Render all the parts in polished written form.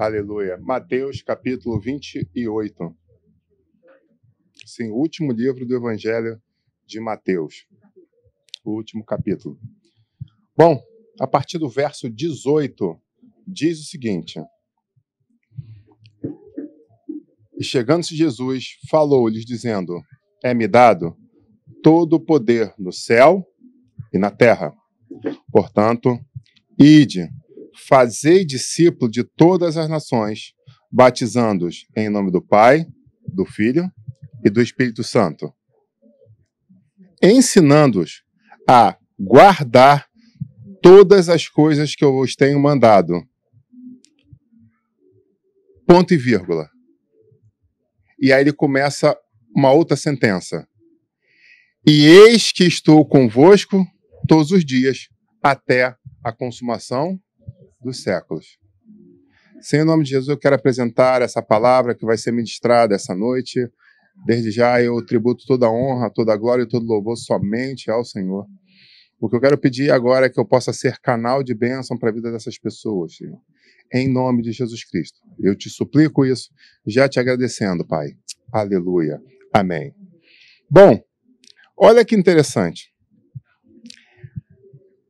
Aleluia. Mateus, capítulo 28. Sim, o último livro do Evangelho de Mateus. O último capítulo. Bom, a partir do verso 18, diz o seguinte: E chegando-se Jesus, falou-lhes, dizendo: É-me dado todo o poder no céu e na terra. Portanto, ide, fazei discípulo de todas as nações, batizando-os em nome do Pai, do Filho e do Espírito Santo, ensinando-os a guardar todas as coisas que eu vos tenho mandado. Ponto e vírgula. E aí ele começa uma outra sentença. E eis que estou convosco todos os dias, até a consumação dos séculos. Senhor, em nome de Jesus, eu quero apresentar essa palavra que vai ser ministrada essa noite. Desde já eu tributo toda a honra, toda a glória e todo louvor somente ao Senhor. O que eu quero pedir agora é que eu possa ser canal de bênção para a vida dessas pessoas, Senhor. Em nome de Jesus Cristo. Eu te suplico isso, já te agradecendo, Pai. Aleluia. Amém. Bom, olha que interessante.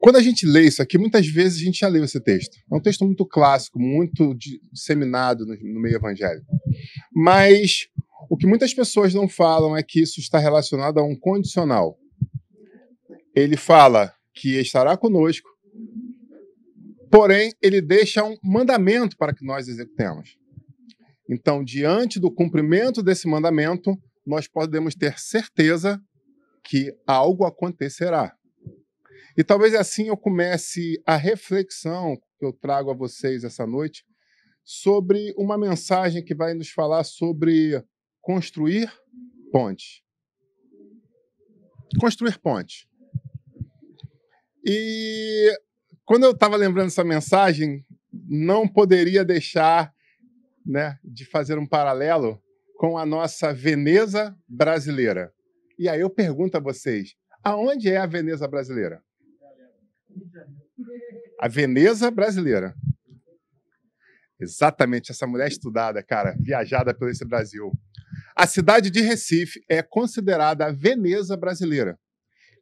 Quando a gente lê isso aqui, muitas vezes a gente já leu esse texto. É um texto muito clássico, muito disseminado no meio evangélico. Mas o que muitas pessoas não falam é que isso está relacionado a um condicional. Ele fala que estará conosco, porém, ele deixa um mandamento para que nós executemos. Então, diante do cumprimento desse mandamento, nós podemos ter certeza que algo acontecerá. E talvez assim eu comece a reflexão que eu trago a vocês essa noite sobre uma mensagem que vai nos falar sobre construir pontes. Construir pontes. E quando eu estava lembrando essa mensagem, não poderia deixar, de fazer um paralelo com a nossa Veneza brasileira. E aí eu pergunto a vocês, aonde é a Veneza brasileira? A Veneza brasileira. Exatamente, essa mulher estudada, cara, viajada pelo esse Brasil. A cidade de Recife é considerada a Veneza brasileira.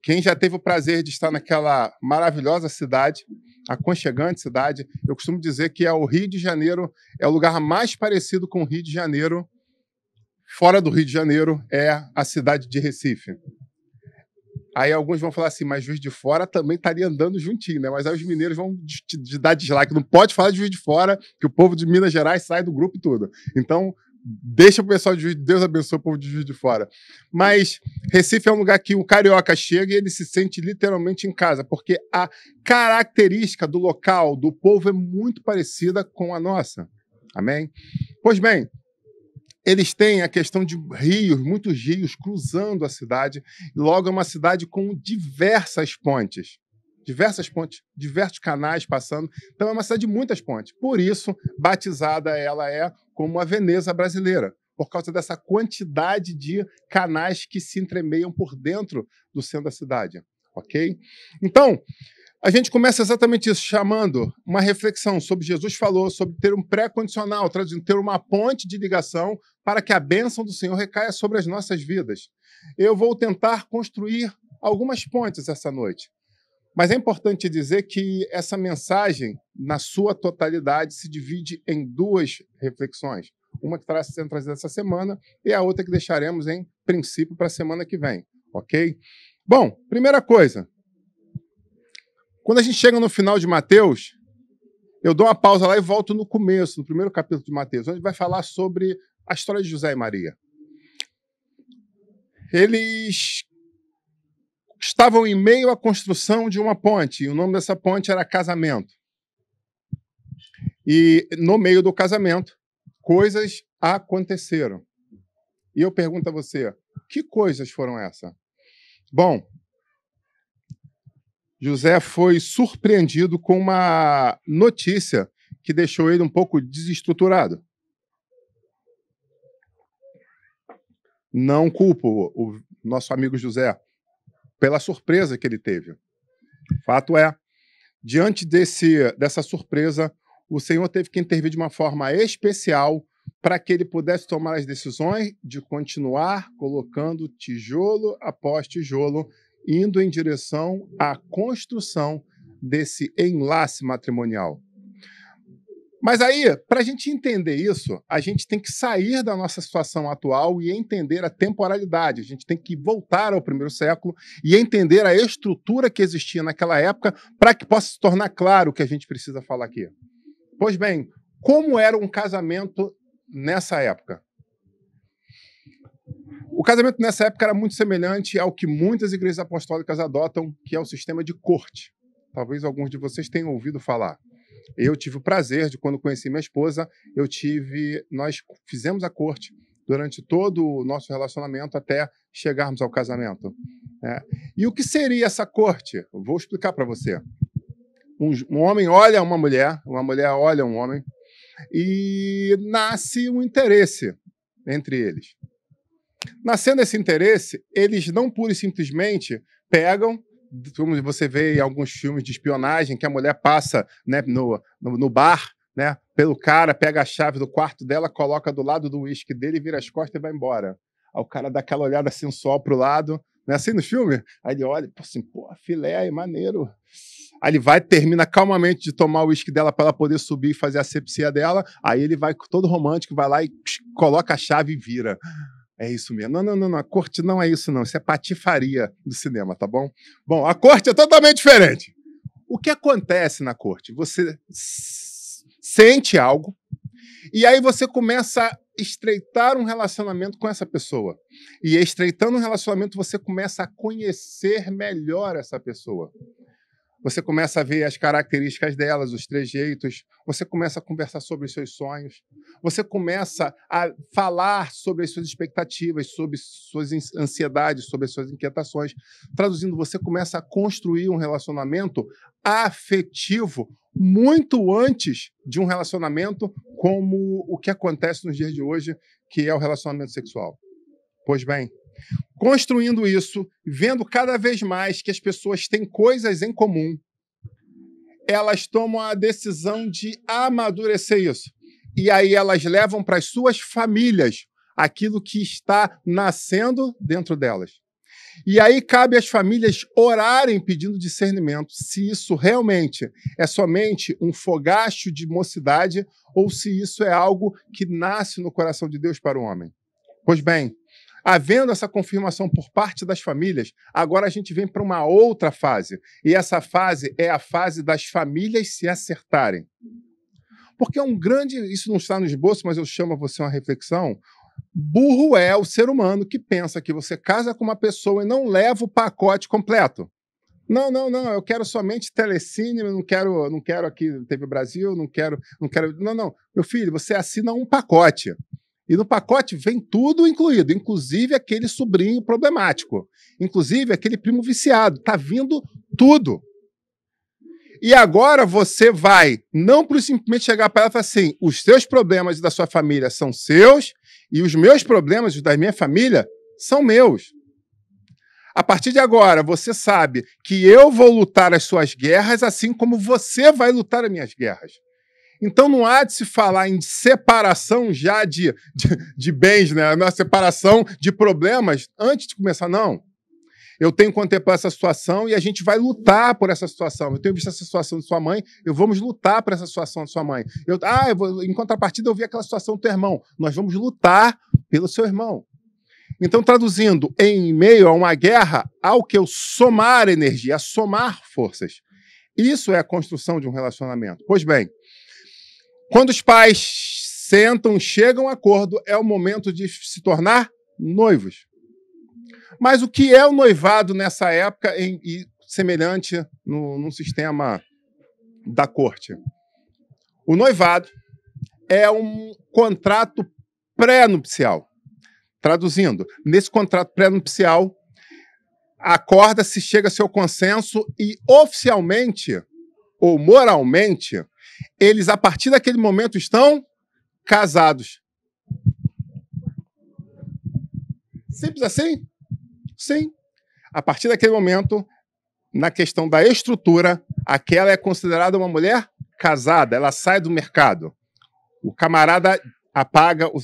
Quem já teve o prazer de estar naquela maravilhosa cidade, aconchegante cidade, eu costumo dizer que o Rio de Janeiro é o lugar mais parecido com o Rio de Janeiro. Fora do Rio de Janeiro é a cidade de Recife. Aí alguns vão falar assim, mas Juiz de Fora também estaria andando juntinho, né? Mas aí os mineiros vão dar dislike. Não pode falar de Juiz de Fora, que o povo de Minas Gerais sai do grupo e tudo. Então, deixa o pessoal de Juiz de Deus abençoe o povo de Juiz de Fora. Mas Recife é um lugar que o carioca chega e ele se sente literalmente em casa, porque a característica do local, do povo, é muito parecida com a nossa. Amém? Pois bem, eles têm a questão de rios, muitos rios cruzando a cidade. Logo, é uma cidade com diversas pontes. Diversos canais passando. Então, é uma cidade de muitas pontes. Por isso, batizada ela é como a Veneza brasileira, por causa dessa quantidade de canais que se entremeiam por dentro do centro da cidade. Ok? Então, a gente começa exatamente isso, chamando uma reflexão sobre Jesus falou, sobre ter um pré-condicional, traduzindo, ter uma ponte de ligação para que a bênção do Senhor recaia sobre as nossas vidas. Eu vou tentar construir algumas pontes essa noite. Mas é importante dizer que essa mensagem, na sua totalidade, se divide em duas reflexões. Uma que estará sendo trazida essa semana e a outra que deixaremos em princípio para a semana que vem. Ok? Bom, primeira coisa. Quando a gente chega no final de Mateus, eu dou uma pausa lá e volto no começo, no primeiro capítulo de Mateus, onde vai falar sobre a história de José e Maria. Eles estavam em meio à construção de uma ponte, e o nome dessa ponte era casamento. E no meio do casamento, coisas aconteceram. E eu pergunto a você, que coisas foram essas? Bom, José foi surpreendido com uma notícia que deixou ele um pouco desestruturado. Não culpo o nosso amigo José pela surpresa que ele teve. Fato é, diante dessa surpresa, o Senhor teve que intervir de uma forma especial para que ele pudesse tomar as decisões de continuar colocando tijolo após tijolo, indo em direção à construção desse enlace matrimonial. Mas aí, para a gente entender isso, a gente tem que sair da nossa situação atual e entender a temporalidade. A gente tem que voltar ao primeiro século e entender a estrutura que existia naquela época para que possa se tornar claro o que a gente precisa falar aqui. Pois bem, como era um casamento nessa época? O casamento nessa época era muito semelhante ao que muitas igrejas apostólicas adotam, que é o sistema de corte. Talvez alguns de vocês tenham ouvido falar. Eu tive o prazer de, quando conheci minha esposa, nós fizemos a corte durante todo o nosso relacionamento até chegarmos ao casamento. E o que seria essa corte? Eu vou explicar para você. Um homem olha uma mulher olha um homem, e nasce um interesse entre eles. Nascendo esse interesse, eles não pura e simplesmente pegam, como você vê em alguns filmes de espionagem, que a mulher passa, né, no bar, né, pelo cara, pega a chave do quarto dela, coloca do lado do uísque dele, vira as costas e vai embora. Aí o cara dá aquela olhada sensual pro lado, né, assim no filme, aí ele olha, assim, pô, filé aí, maneiro. Aí ele vai, termina calmamente de tomar o uísque dela para ela poder subir e fazer a asepsia dela, aí ele vai todo romântico, vai lá e coloca a chave e vira. É isso mesmo. Não, a corte não é isso não, isso é patifaria do cinema, tá bom? Bom, a corte é totalmente diferente. O que acontece na corte? Você sente algo e aí você começa a estreitar um relacionamento com essa pessoa. E estreitando um relacionamento, você começa a conhecer melhor essa pessoa. Você começa a ver as características delas, os trejeitos, você começa a conversar sobre os seus sonhos, você começa a falar sobre as suas expectativas, sobre suas ansiedades, sobre as suas inquietações. Traduzindo, você começa a construir um relacionamento afetivo muito antes de um relacionamento como o que acontece nos dias de hoje, que é o relacionamento sexual. Pois bem, construindo isso, vendo cada vez mais que as pessoas têm coisas em comum, elas tomam a decisão de amadurecer isso. E aí elas levam para as suas famílias aquilo que está nascendo dentro delas. E aí cabe às famílias orarem pedindo discernimento se isso realmente é somente um fogacho de mocidade ou se isso é algo que nasce no coração de Deus para o homem. Pois bem, havendo essa confirmação por parte das famílias, agora a gente vem para uma outra fase. E essa fase é a fase das famílias se acertarem. Porque isso não está no esboço, mas eu chamo a você uma reflexão. Burro é o ser humano que pensa que você casa com uma pessoa e não leva o pacote completo. Não, eu quero somente telecine, não quero aqui TV Brasil, não quero. Não, meu filho, você assina um pacote. E no pacote vem tudo incluído, inclusive aquele sobrinho problemático, inclusive aquele primo viciado. Está vindo tudo. E agora você vai, não por simplesmente chegar para ela e falar assim, os seus problemas da sua família são seus e os meus problemas, os da minha família, são meus. A partir de agora, você sabe que eu vou lutar as suas guerras assim como você vai lutar as minhas guerras. Então não há de se falar em separação já de bens, né? Uma separação de problemas antes de começar, não. Eu tenho que contemplar essa situação e a gente vai lutar por essa situação. Eu tenho visto essa situação de sua mãe, vamos lutar por essa situação de sua mãe. Em contrapartida, eu vi aquela situação do teu irmão. Nós vamos lutar pelo seu irmão. Então, traduzindo, em meio a uma guerra, há o que eu somar energia, a somar forças. Isso é a construção de um relacionamento. Pois bem, quando os pais sentam, chegam a acordo, é o momento de se tornar noivos. Mas o que é o noivado nessa época e semelhante no sistema da corte? O noivado é um contrato pré-nupcial. Traduzindo, nesse contrato pré-nupcial, acorda-se, chega-se ao consenso e oficialmente ou moralmente, eles, a partir daquele momento, estão casados. Simples assim? Sim. A partir daquele momento, na questão da estrutura, aquela é considerada uma mulher casada, ela sai do mercado. O camarada apaga o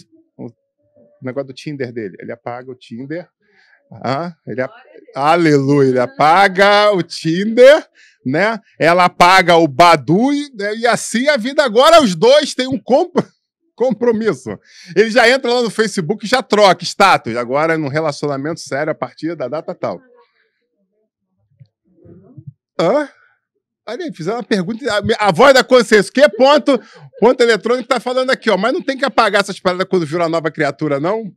negócio do Tinder dele. Ele apaga o Tinder. Aleluia. Ele apaga o Tinder, né? Ela apaga o Badu e assim a vida agora os dois têm um compromisso. Ele já entra lá no Facebook e já troca status. Agora num relacionamento sério a partir da data tal. Olha aí, fizeram uma pergunta. A voz da consciência. Que ponto eletrônico tá falando aqui, ó. Mas não tem que apagar essas paradas quando vira uma nova criatura, não?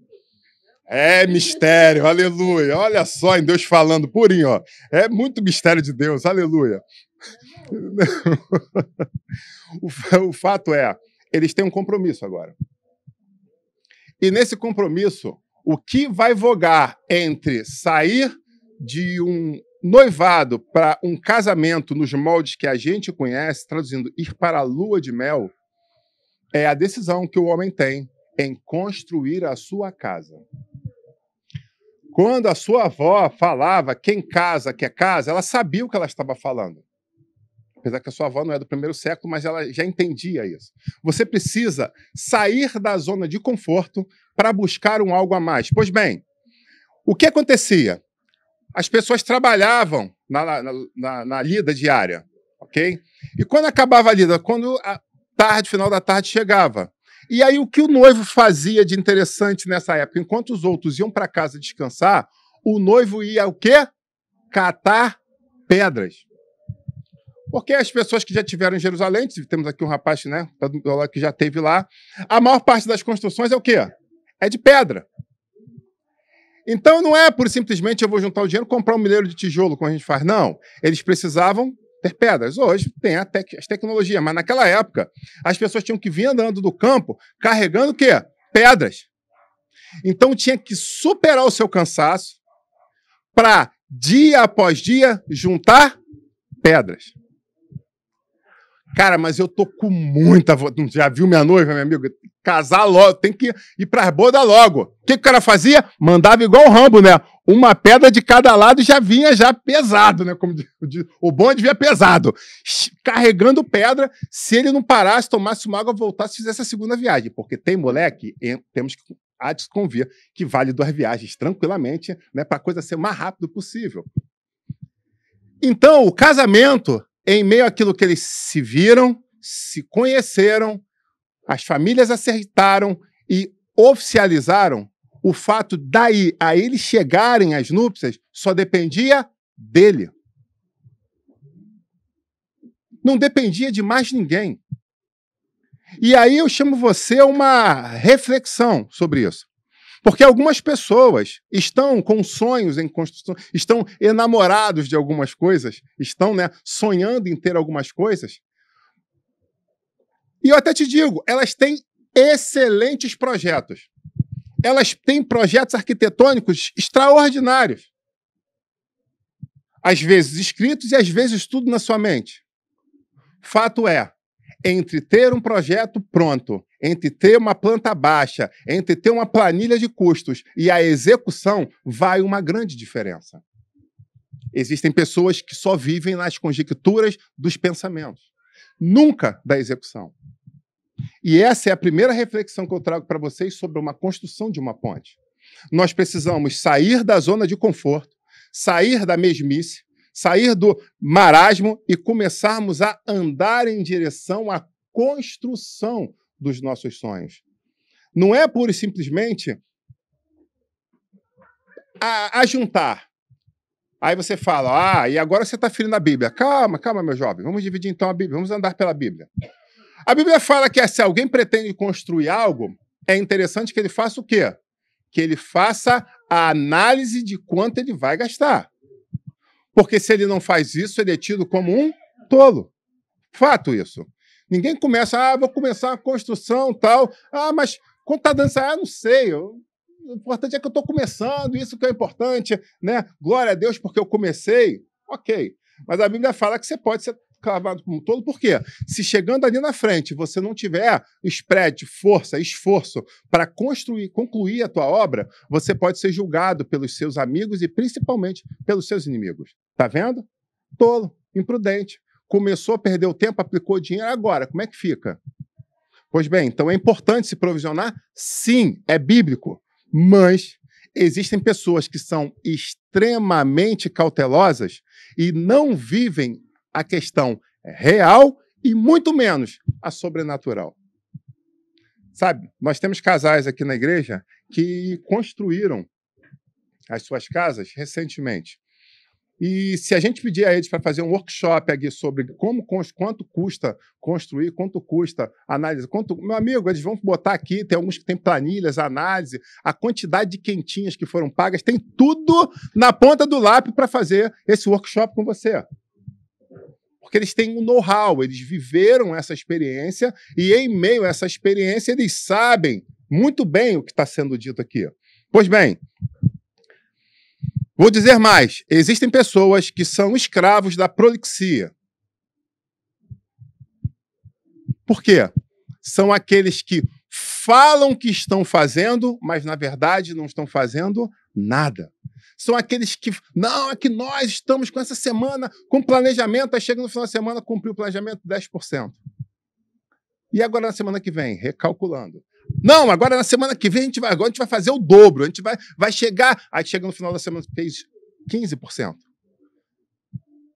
É mistério, aleluia. Olha só em Deus falando, purinho, ó. É muito mistério de Deus, aleluia. O fato é, eles têm um compromisso agora. E nesse compromisso, o que vai vogar entre sair de um noivado para um casamento nos moldes que a gente conhece, traduzindo, ir para a lua de mel, é a decisão que o homem tem em construir a sua casa. Quando a sua avó falava quem casa, quer casa, ela sabia o que ela estava falando. Apesar que a sua avó não é do primeiro século, mas ela já entendia isso. Você precisa sair da zona de conforto para buscar um algo a mais. Pois bem, o que acontecia? As pessoas trabalhavam na lida diária, ok? E quando acabava a lida, quando a final da tarde chegava, e aí o que o noivo fazia de interessante nessa época? Enquanto os outros iam para casa descansar, o noivo ia o quê? Catar pedras. Porque as pessoas que já tiveram em Jerusalém, temos aqui um rapaz, né, que já esteve lá, a maior parte das construções é o quê? É de pedra. Então não é por simplesmente eu vou juntar o dinheiro e comprar um milheiro de tijolo, como a gente faz. Não. Eles precisavam ter pedras. Hoje tem as tecnologias, mas naquela época as pessoas tinham que vir andando do campo carregando o quê? Pedras. Então tinha que superar o seu cansaço para, dia após dia, juntar pedras. Cara, mas eu tô com muita vontade. Já viu minha noiva, meu amigo? Casar logo, tem que ir para as bodas logo. O que o cara fazia? Mandava igual o Rambo, né? Uma pedra de cada lado já vinha já pesado, né? Como o bonde vinha pesado. Carregando pedra, se ele não parasse, tomasse uma água, voltasse e fizesse a segunda viagem. Porque tem moleque, temos que desconvir, que vale 2 viagens tranquilamente, né? Para a coisa ser o mais rápido possível. Então, o casamento, em meio àquilo que eles se viram, se conheceram, as famílias aceitaram e oficializaram, o fato daí a eles chegarem às núpcias só dependia dele. Não dependia de mais ninguém. E aí eu chamo você a uma reflexão sobre isso. Porque algumas pessoas estão com sonhos em construção, estão enamorados de algumas coisas, estão, né, sonhando em ter algumas coisas. E eu até te digo, elas têm excelentes projetos. Elas têm projetos arquitetônicos extraordinários. Às vezes escritos e às vezes tudo na sua mente. Fato é, entre ter um projeto pronto, entre ter uma planta baixa, entre ter uma planilha de custos e a execução, vai uma grande diferença. Existem pessoas que só vivem nas conjecturas dos pensamentos, nunca da execução. E essa é a primeira reflexão que eu trago para vocês sobre uma construção de uma ponte. Nós precisamos sair da zona de conforto, sair da mesmice, sair do marasmo e começarmos a andar em direção à construção dos nossos sonhos. Não é pura e simplesmente a juntar. Aí você fala, e agora você está ferindo a Bíblia. Calma, meu jovem. Vamos dividir então a Bíblia, vamos andar pela Bíblia. A Bíblia fala que se alguém pretende construir algo, é interessante que ele faça o quê? Que ele faça a análise de quanto ele vai gastar. Porque se ele não faz isso, ele é tido como um tolo. Fato isso. Ninguém começa, vou começar a construção tal. Mas quanto está dando? Não sei. O importante é que eu estou começando, isso que é importante, né? Glória a Deus porque eu comecei. Ok. Mas a Bíblia fala que você pode ser clavado como um tolo, por quê? Se chegando ali na frente você não tiver spread, força, esforço para concluir a tua obra, você pode ser julgado pelos seus amigos e principalmente pelos seus inimigos. Tá vendo? Tolo, imprudente. começou a perder o tempo, aplicou o dinheiro, agora, como é que fica? Pois bem, então é importante se provisionar? Sim, é bíblico, mas existem pessoas que são extremamente cautelosas e não vivem a questão real e muito menos a sobrenatural. Sabe, nós temos casais aqui na igreja que construíram as suas casas recentemente. E se a gente pedir a eles para fazer um workshop aqui sobre quanto custa construir, quanto custa análise, meu amigo, eles vão botar aqui, tem alguns que têm planilhas, análise, a quantidade de quentinhas que foram pagas, tem tudo na ponta do lápis para fazer esse workshop com você. Porque eles têm um know-how, eles viveram essa experiência e em meio a essa experiência eles sabem muito bem o que está sendo dito aqui. Pois bem, vou dizer mais, existem pessoas que são escravos da prolixia. Por quê? São aqueles que falam que estão fazendo, mas na verdade não estão fazendo nada. São aqueles que, não, é que nós estamos com essa semana com planejamento, aí chega no final da semana, cumpriu o planejamento 10%. E agora na semana que vem, recalculando. Não, agora na semana que vem agora a gente vai fazer o dobro, a gente vai chegar, aí chega no final da semana fez 15%.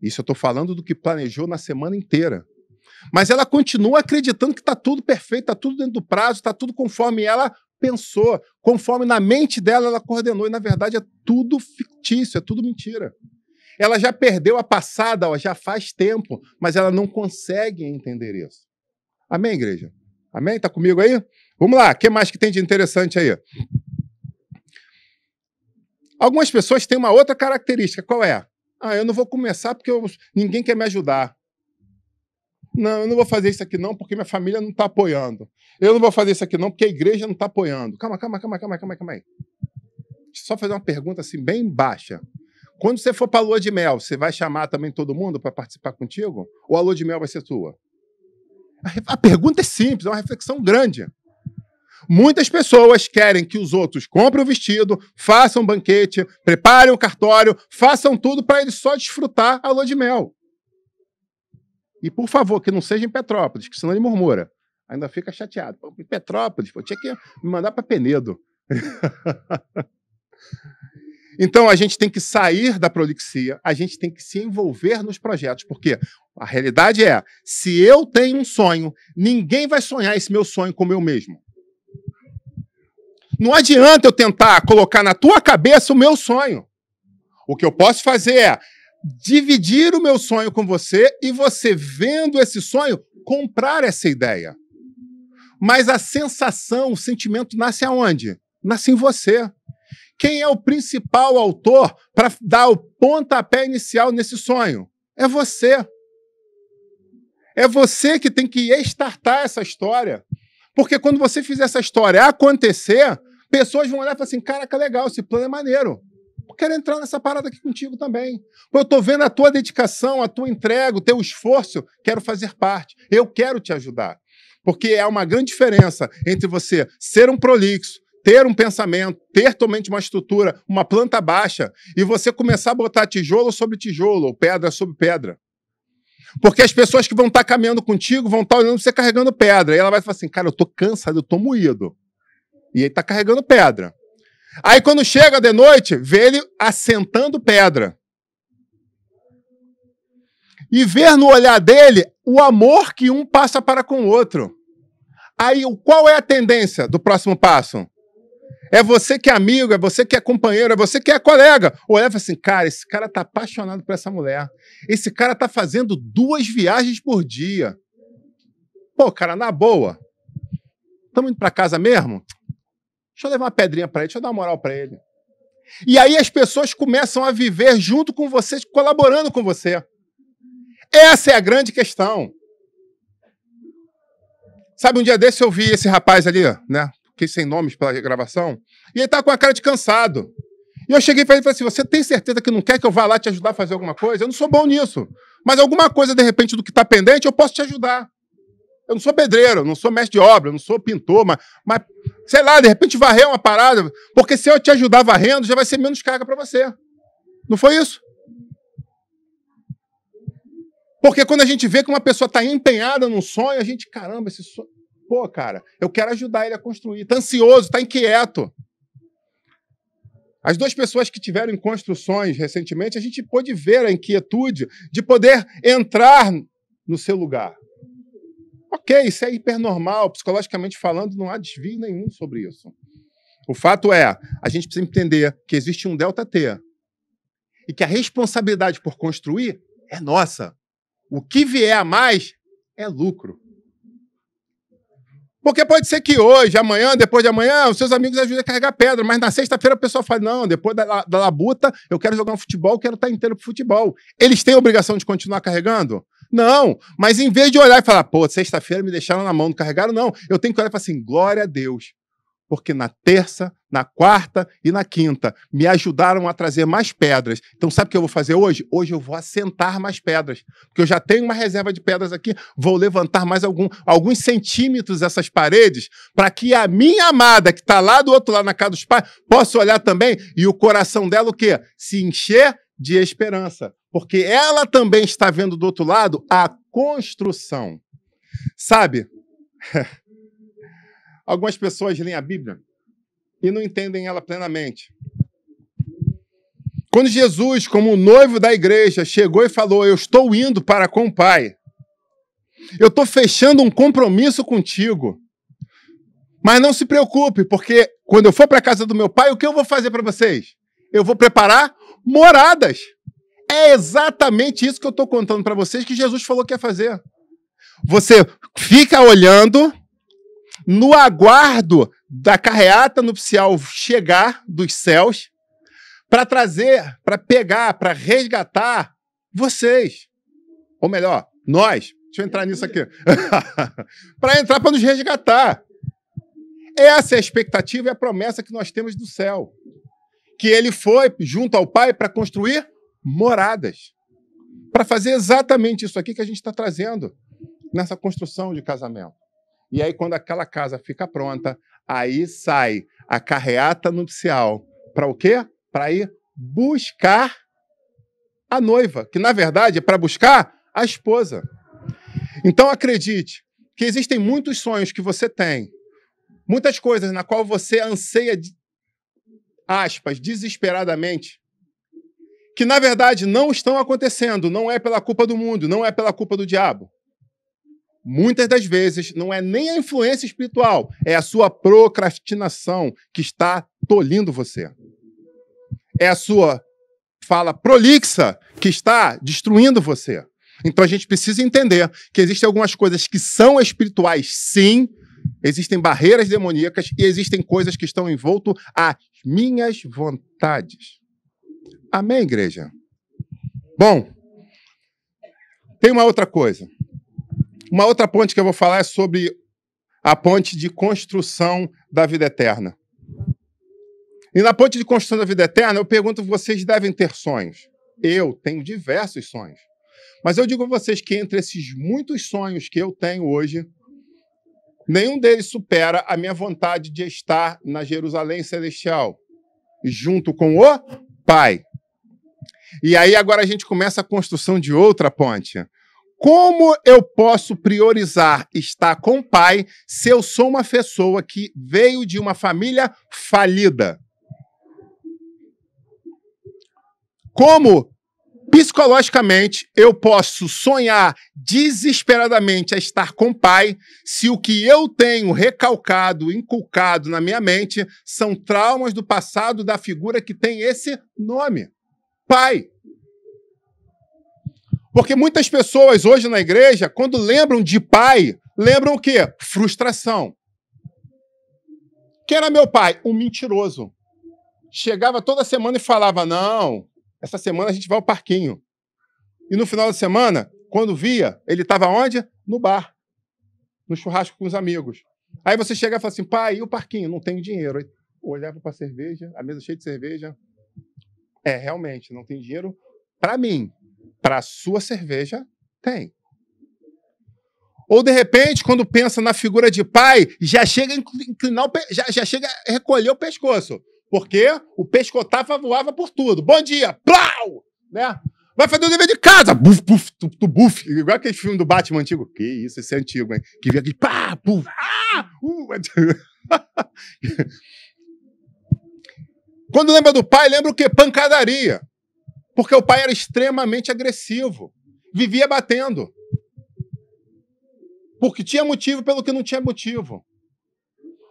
Isso eu estou falando do que planejou na semana inteira. Mas ela continua acreditando que está tudo perfeito, está tudo dentro do prazo, está tudo conforme ela pensou, conforme na mente dela ela coordenou, e na verdade é tudo fictício, é tudo mentira. Ela já perdeu a passada, ó, já faz tempo, mas ela não consegue entender isso. Amém, igreja? Amém? Está comigo aí? Vamos lá, o que mais que tem de interessante aí? Algumas pessoas têm uma outra característica, qual é? Eu não vou começar porque ninguém quer me ajudar. Não, eu não vou fazer isso aqui não porque minha família não está apoiando. Eu não vou fazer isso aqui não porque a igreja não está apoiando. Calma aí. Deixa eu só fazer uma pergunta assim bem baixa. Quando você for para a lua de mel, você vai chamar também todo mundo para participar contigo? Ou a lua de mel vai ser sua? A pergunta é simples, é uma reflexão grande. Muitas pessoas querem que os outros comprem o vestido, façam um banquete, preparem o cartório, façam tudo para eles só desfrutar a lua de mel. E, por favor, que não seja em Petrópolis, que senão ele murmura. Ainda fica chateado. Pô, em Petrópolis, tinha que me mandar para Penedo. Então, a gente tem que sair da prolixia, a gente tem que se envolver nos projetos, porque a realidade é, se eu tenho um sonho, ninguém vai sonhar esse meu sonho como eu mesmo. Não adianta eu tentar colocar na tua cabeça o meu sonho. O que eu posso fazer é dividir o meu sonho com você e você, vendo esse sonho, comprar essa ideia. Mas a sensação, o sentimento nasce aonde? Nasce em você. Quem é o principal autor para dar o pontapé inicial nesse sonho? É você. É você que tem que estartar essa história. Porque quando você fizer essa história acontecer, pessoas vão olhar e falar assim, caraca, legal, esse plano é maneiro. Eu quero entrar nessa parada aqui contigo também. Eu estou vendo a tua dedicação, a tua entrega, o teu esforço, quero fazer parte. Eu quero te ajudar. Porque é uma grande diferença entre você ser um prolixo, ter um pensamento, ter totalmente uma estrutura, uma planta baixa, e você começar a botar tijolo sobre tijolo, ou pedra sobre pedra. Porque as pessoas que vão estar caminhando contigo vão estar olhando você carregando pedra. E ela vai falar assim, cara, eu estou cansado, eu estou moído. E ele está carregando pedra. Aí quando chega de noite, vê ele assentando pedra. E ver no olhar dele o amor que um passa para com o outro. Aí qual é a tendência do próximo passo? É você que é amigo, é você que é companheiro, é você que é colega. Olha e fala assim, cara, esse cara está apaixonado por essa mulher. Esse cara está fazendo 2 viagens por dia. Pô, cara, na boa. Estamos indo para casa mesmo? Deixa eu levar uma pedrinha para ele, deixa eu dar uma moral para ele. E aí as pessoas começam a viver junto com você, colaborando com você. Essa é a grande questão. Sabe, um dia desse eu vi esse rapaz ali, né? Fiquei sem nomes pela gravação, e ele tá com a cara de cansado. E eu cheguei para ele e falei assim, você tem certeza que não quer que eu vá lá te ajudar a fazer alguma coisa? Eu não sou bom nisso. Mas alguma coisa, de repente, do que está pendente, eu posso te ajudar. Eu não sou pedreiro, eu não sou mestre de obra, eu não sou pintor, mas, sei lá, de repente varrer uma parada, porque se eu te ajudar varrendo, já vai ser menos carga para você. Não foi isso? Porque quando a gente vê que uma pessoa está empenhada num sonho, a gente, caramba, esse sonho... Pô, cara, eu quero ajudar ele a construir. Está ansioso, está inquieto. As duas pessoas que tiveram em construções recentemente, a gente pôde ver a inquietude de poder entrar no seu lugar. Ok, isso é hipernormal, psicologicamente falando, não há desvio nenhum sobre isso. O fato é, a gente precisa entender que existe um delta T e que a responsabilidade por construir é nossa. O que vier a mais é lucro. Porque pode ser que hoje, amanhã, depois de amanhã, os seus amigos ajudem a carregar pedra, mas na sexta-feira a pessoa fala, não, depois da labuta, eu quero jogar um futebol, eu quero estar inteiro pro futebol. Eles têm a obrigação de continuar carregando? Não, mas em vez de olhar e falar, pô, sexta-feira me deixaram na mão, não carregaram, não. Eu tenho que olhar e falar assim, glória a Deus. Porque na terça, na quarta e na quinta me ajudaram a trazer mais pedras. Então sabe o que eu vou fazer hoje? Hoje eu vou assentar mais pedras. Porque eu já tenho uma reserva de pedras aqui, vou levantar mais alguns centímetros essas paredes para que a minha amada, que está lá do outro lado na casa dos pais, possa olhar também e o coração dela o quê? Se encher de esperança. Porque ela também está vendo do outro lado a construção. Sabe? Algumas pessoas leem a Bíblia e não entendem ela plenamente. Quando Jesus, como noivo da igreja, chegou e falou, eu estou indo para com o Pai. Eu estou fechando um compromisso contigo. Mas não se preocupe, porque quando eu for para a casa do meu Pai, o que eu vou fazer para vocês? Eu vou preparar moradas. É exatamente isso que eu estou contando para vocês que Jesus falou que ia fazer. Você fica olhando no aguardo da carreata nupcial chegar dos céus para trazer, para pegar, para resgatar vocês. Ou melhor, nós. Deixa eu entrar nisso aqui. Para entrar, para nos resgatar. Essa é a expectativa e a promessa que nós temos do céu. Que ele foi junto ao Pai para construir moradas. Para fazer exatamente isso aqui que a gente está trazendo nessa construção de casamento. E aí, quando aquela casa fica pronta, aí sai a carreata nupcial. Para o quê? Para ir buscar a noiva, que, na verdade, é para buscar a esposa. Então, acredite que existem muitos sonhos que você tem, muitas coisas na qual você anseia, aspas, desesperadamente, que, na verdade, não estão acontecendo. Não é pela culpa do mundo, não é pela culpa do diabo. Muitas das vezes, não é nem a influência espiritual, é a sua procrastinação que está tolhindo você. É a sua fala prolixa que está destruindo você. Então a gente precisa entender que existem algumas coisas que são espirituais, sim, existem barreiras demoníacas e existem coisas que estão envoltas às minhas vontades. Amém, igreja? Bom, tem uma outra coisa. Uma outra ponte que eu vou falar é sobre a ponte de construção da vida eterna. E na ponte de construção da vida eterna, eu pergunto, vocês devem ter sonhos? Eu tenho diversos sonhos. Mas eu digo a vocês que entre esses muitos sonhos que eu tenho hoje, nenhum deles supera a minha vontade de estar na Jerusalém Celestial, junto com o Pai. E aí agora a gente começa a construção de outra ponte. Como eu posso priorizar estar com o Pai se eu sou uma pessoa que veio de uma família falida? Como, psicologicamente, eu posso sonhar desesperadamente a estar com o Pai se o que eu tenho recalcado, inculcado na minha mente são traumas do passado da figura que tem esse nome, Pai? Porque muitas pessoas hoje na igreja, quando lembram de pai, lembram o quê? Frustração. Quem era meu pai? Um mentiroso. Chegava toda semana e falava, não, essa semana a gente vai ao parquinho. E no final da semana, quando via, ele estava onde? No bar. No churrasco com os amigos. Aí você chega e fala assim, pai, e o parquinho? Não tenho dinheiro. Aí, olhava para a cerveja, a mesa cheia de cerveja. É, realmente, não tem dinheiro para mim. Para a sua cerveja, tem. Ou, de repente, quando pensa na figura de pai, já chega a inclinar já chega a recolher o pescoço. Porque o pescotava voava por tudo. Bom dia! Plau! Né? Vai fazer o dever de casa. Buf, buf, tu buf. Igual aquele filme do Batman antigo. Que isso, esse é antigo, hein? Que via aqui, pá, puf, Quando lembra do pai, lembra o quê? Pancadaria. Porque o pai era extremamente agressivo. Vivia batendo. Porque tinha motivo pelo que não tinha motivo.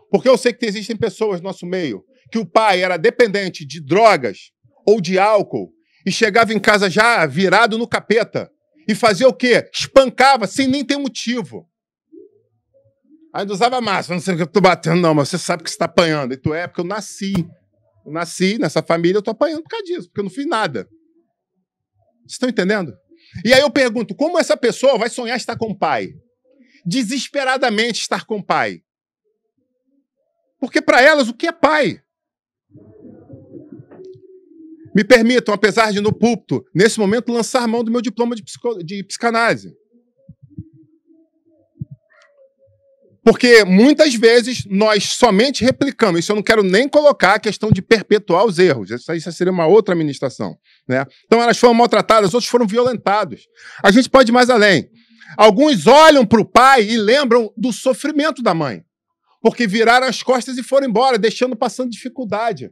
Porque eu sei que existem pessoas no nosso meio que o pai era dependente de drogas ou de álcool e chegava em casa já virado no capeta e fazia o quê? Espancava sem nem ter motivo. Ainda usava massa. Não sei o que eu tô batendo, não, mas você sabe que você está apanhando. E tu é, porque eu nasci. Eu nasci nessa família, eu tô apanhando por causa disso, porque eu não fiz nada. Vocês estão entendendo? E aí eu pergunto, como essa pessoa vai sonhar estar com o pai? Desesperadamente estar com o pai. Porque para elas, o que é pai? Me permitam, apesar de no púlpito, nesse momento, lançar mão do meu diploma de psicanálise. Porque muitas vezes nós somente replicamos. Isso eu não quero nem colocar a questão de perpetuar os erros. Isso seria uma outra administração, né? Então elas foram maltratadas, outros foram violentados. A gente pode ir mais além. Alguns olham para o pai e lembram do sofrimento da mãe. Porque viraram as costas e foram embora, deixando passando dificuldade.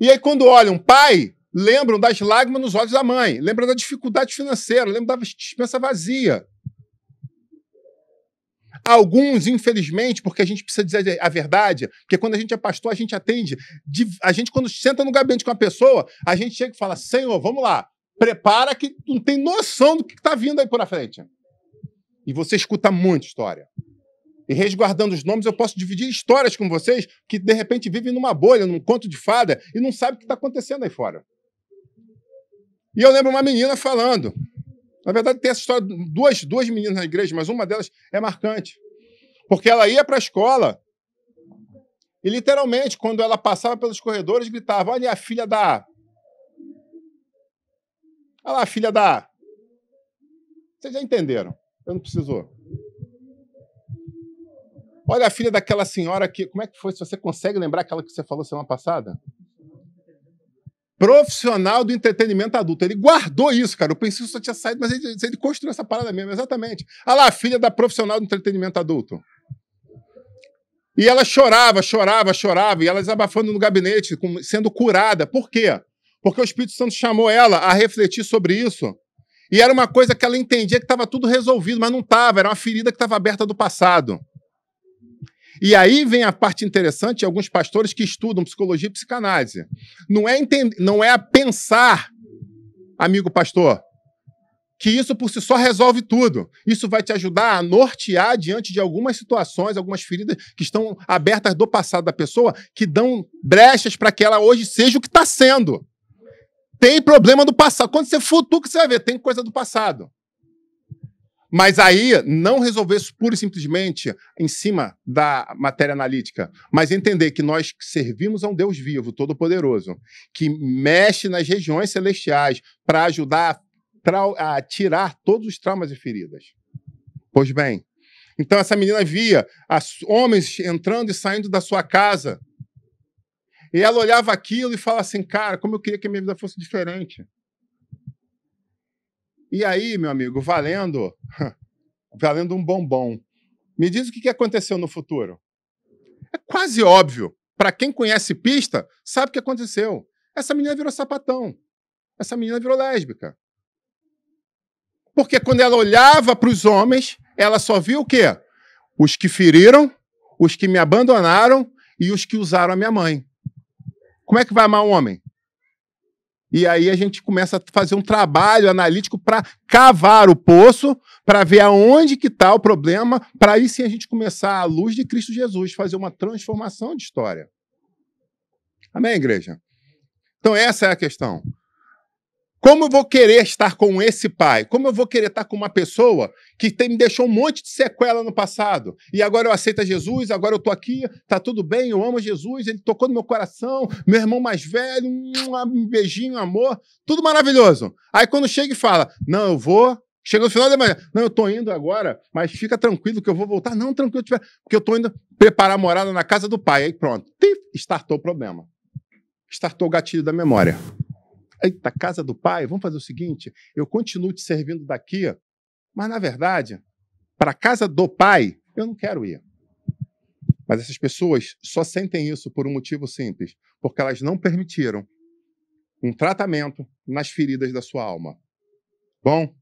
E aí quando olham pai, lembram das lágrimas nos olhos da mãe. Lembram da dificuldade financeira, lembram da dispensa vazia. Alguns, infelizmente, porque a gente precisa dizer a verdade, porque quando a gente é pastor, a gente atende. A gente, quando senta no gabinete com a pessoa, a gente chega e fala, Senhor, vamos lá, prepara que tu não tem noção do que está vindo aí por frente. E você escuta muita história. E resguardando os nomes, eu posso dividir histórias com vocês que, de repente, vivem numa bolha, num conto de fada, e não sabem o que está acontecendo aí fora. E eu lembro uma menina falando. Na verdade, tem essa história de duas meninas na igreja, mas uma delas é marcante. Porque ela ia para a escola e, literalmente, quando ela passava pelos corredores, gritava, olha a filha da... Olha lá, a filha da... Vocês já entenderam. Eu não preciso... Olha a filha daquela senhora que... Como é que foi? Se você consegue lembrar aquela que você falou semana passada? Profissional do entretenimento adulto. Ele guardou isso, cara. Eu pensei que só tinha saído, mas ele construiu essa parada mesmo, exatamente. Olha lá, a filha da profissional do entretenimento adulto. E ela chorava, e ela desabafando no gabinete, sendo curada. Por quê? Porque o Espírito Santo chamou ela a refletir sobre isso. E era uma coisa que ela entendia que estava tudo resolvido, mas não estava. Era uma ferida que estava aberta do passado. E aí vem a parte interessante de alguns pastores que estudam psicologia e psicanálise. Não é pensar, amigo pastor, que isso por si só resolve tudo. Isso vai te ajudar a nortear diante de algumas situações, algumas feridas que estão abertas do passado da pessoa, que dão brechas para que ela hoje seja o que está sendo. Tem problema do passado. Quando você futuca, você vai ver, tem coisa do passado. Mas aí, não resolver isso pura e simplesmente em cima da matéria analítica, mas entender que nós servimos a um Deus vivo, todo-poderoso, que mexe nas regiões celestiais para ajudar a tirar todos os traumas e feridas. Pois bem, então essa menina via homens entrando e saindo da sua casa, e ela olhava aquilo e falava assim, cara, como eu queria que a minha vida fosse diferente. E aí, meu amigo, valendo um bombom. Me diz o que aconteceu no futuro. É quase óbvio. Para quem conhece pista, sabe o que aconteceu. Essa menina virou sapatão. Essa menina virou lésbica. Porque quando ela olhava para os homens, ela só viu o quê? Os que feriram, os que me abandonaram e os que usaram a minha mãe. Como é que vai amar um homem? E aí a gente começa a fazer um trabalho analítico para cavar o poço, para ver aonde que está o problema, para aí sim a gente começar, à luz de Cristo Jesus, fazer uma transformação de história. Amém, igreja? Então essa é a questão. Como eu vou querer estar com esse pai? Como eu vou querer estar com uma pessoa que me deixou um monte de sequela no passado? E agora eu aceito Jesus, agora eu estou aqui, está tudo bem, eu amo Jesus, ele tocou no meu coração, meu irmão mais velho, um beijinho, um amor, tudo maravilhoso. Aí quando chega e fala, não, eu vou, chega no final da manhã, não, eu estou indo agora, mas fica tranquilo que eu vou voltar. Não, tranquilo, porque eu estou indo preparar a morada na casa do pai. Aí pronto, startou o problema. Startou o gatilho da memória. eita, casa do pai, vamos fazer o seguinte, eu continuo te servindo daqui, mas, na verdade, para a casa do pai, eu não quero ir. Mas essas pessoas só sentem isso por um motivo simples, porque elas não permitiram um tratamento nas feridas da sua alma. Bom,